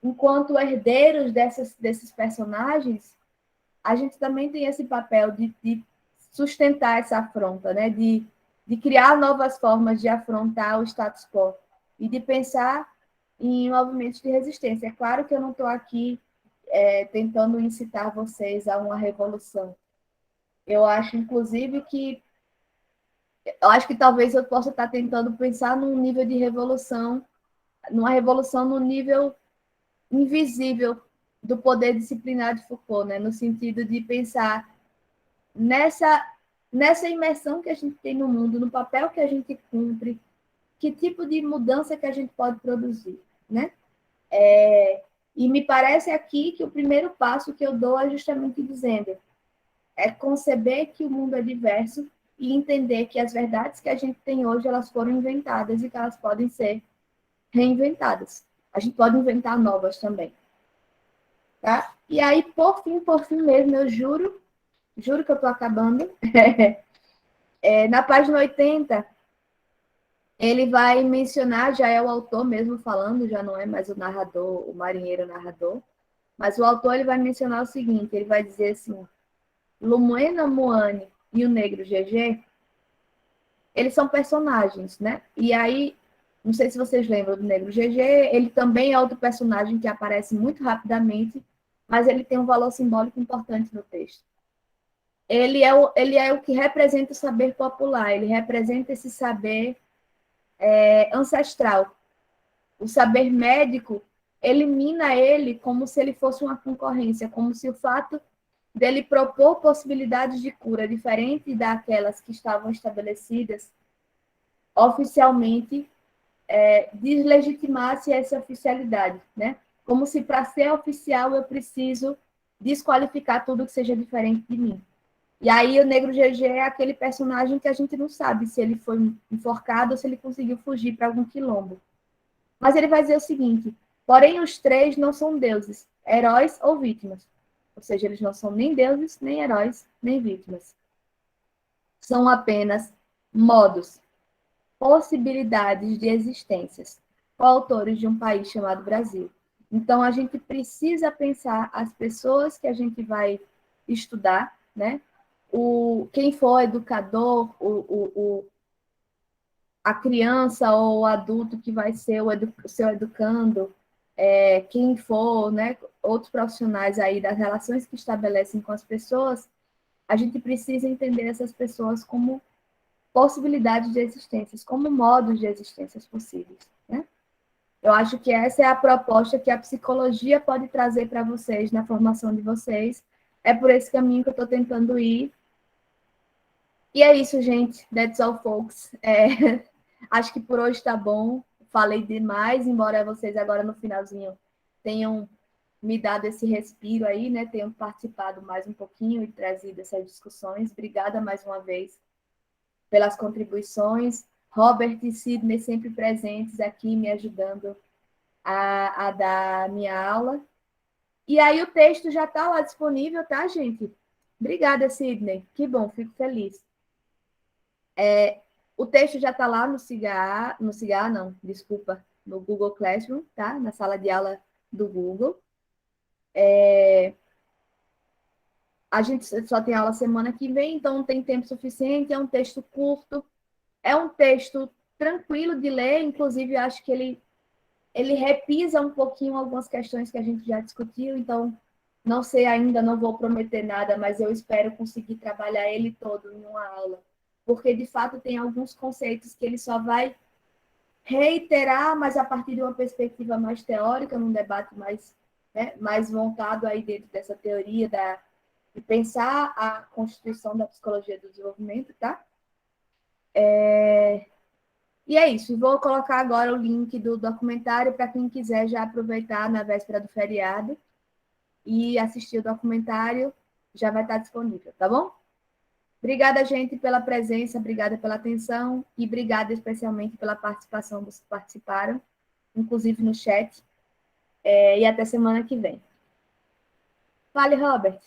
enquanto herdeiros desses personagens, a gente também tem esse papel de sustentar essa afronta, né? De criar novas formas de afrontar o status quo e de pensar em movimentos de resistência. É claro que eu não estou aqui tentando incitar vocês a uma revolução. Eu acho, inclusive, que talvez eu possa estar tentando pensar num nível de revolução, numa revolução no nível invisível do poder disciplinar de Foucault, né? No sentido de pensar nessa imersão que a gente tem no mundo, no papel que a gente cumpre, que tipo de mudança que a gente pode produzir, né? E me parece aqui que o primeiro passo que eu dou é justamente dizendo, conceber que o mundo é diverso e entender que as verdades que a gente tem hoje, elas foram inventadas e que elas podem ser reinventadas. A gente pode inventar novas também. Tá? E aí, por fim mesmo, eu juro que eu estou acabando. Na página 80, ele vai mencionar, já é o autor mesmo falando, já não é mais o narrador, o marinheiro narrador, mas o autor ele vai mencionar o seguinte, ele vai dizer assim, Lumoena Moane e o Negro GG, eles são personagens, né? E aí, não sei se vocês lembram do Negro GG, ele também é outro personagem que aparece muito rapidamente, mas ele tem um valor simbólico importante no texto. Ele é o que representa o saber popular, ele representa esse saber ancestral. O saber médico elimina ele como se ele fosse uma concorrência, como se o fato dele propor possibilidades de cura diferentes daquelas que estavam estabelecidas oficialmente deslegitimasse essa oficialidade, né? Como se para ser oficial eu preciso desqualificar tudo que seja diferente de mim. E aí o Negro GG é aquele personagem que a gente não sabe se ele foi enforcado ou se ele conseguiu fugir para algum quilombo. Mas ele vai dizer o seguinte: porém os três não são deuses, heróis ou vítimas. Ou seja, eles não são nem deuses, nem heróis, nem vítimas. São apenas modos, possibilidades de existências, coautores de um país chamado Brasil. Então, a gente precisa pensar as pessoas que a gente vai estudar, né? Quem for educador, a criança ou o adulto que vai ser o seu educando, quem for, né? Outros profissionais aí das relações que estabelecem com as pessoas, a gente precisa entender essas pessoas como possibilidades de existências, como modos de existências possíveis, né? Eu acho que essa é a proposta que a psicologia pode trazer para vocês na formação de vocês. É por esse caminho que eu estou tentando ir. E é isso, gente. That's all, folks. Acho que por hoje está bom. Falei demais, embora vocês agora no finalzinho tenham me dado esse respiro aí, né? Tenham participado mais um pouquinho e trazido essas discussões. Obrigada mais uma vez pelas contribuições. Robert e Sidney sempre presentes aqui, me ajudando a dar a minha aula. E aí o texto já está lá disponível, tá, gente? Obrigada, Sidney. Que bom, fico feliz. O texto já está lá no Google Classroom, tá? Na sala de aula do Google. A gente só tem aula semana que vem, então não tem tempo suficiente, é um texto curto, é um texto tranquilo de ler, inclusive acho que ele repisa um pouquinho algumas questões que a gente já discutiu, então não sei ainda, não vou prometer nada, mas eu espero conseguir trabalhar ele todo em uma aula, porque de fato tem alguns conceitos que ele só vai reiterar, mas a partir de uma perspectiva mais teórica, num debate mais, né, mais voltado aí dentro dessa teoria de pensar a constituição da psicologia do desenvolvimento, tá? E é isso. Vou colocar agora o link do documentário para quem quiser já aproveitar na véspera do feriado e assistir o documentário, já vai estar disponível, tá bom? Obrigada, gente, pela presença, obrigada pela atenção e obrigada especialmente pela participação dos que participaram, inclusive no chat. E até semana que vem. Fale, Robert.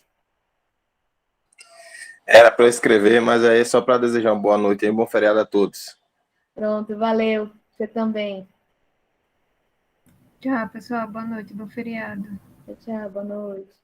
Era para eu escrever, mas aí é só para desejar uma boa noite e um bom feriado a todos. Pronto, valeu. Você também. Tchau, pessoal. Boa noite, bom feriado. Tchau, boa noite.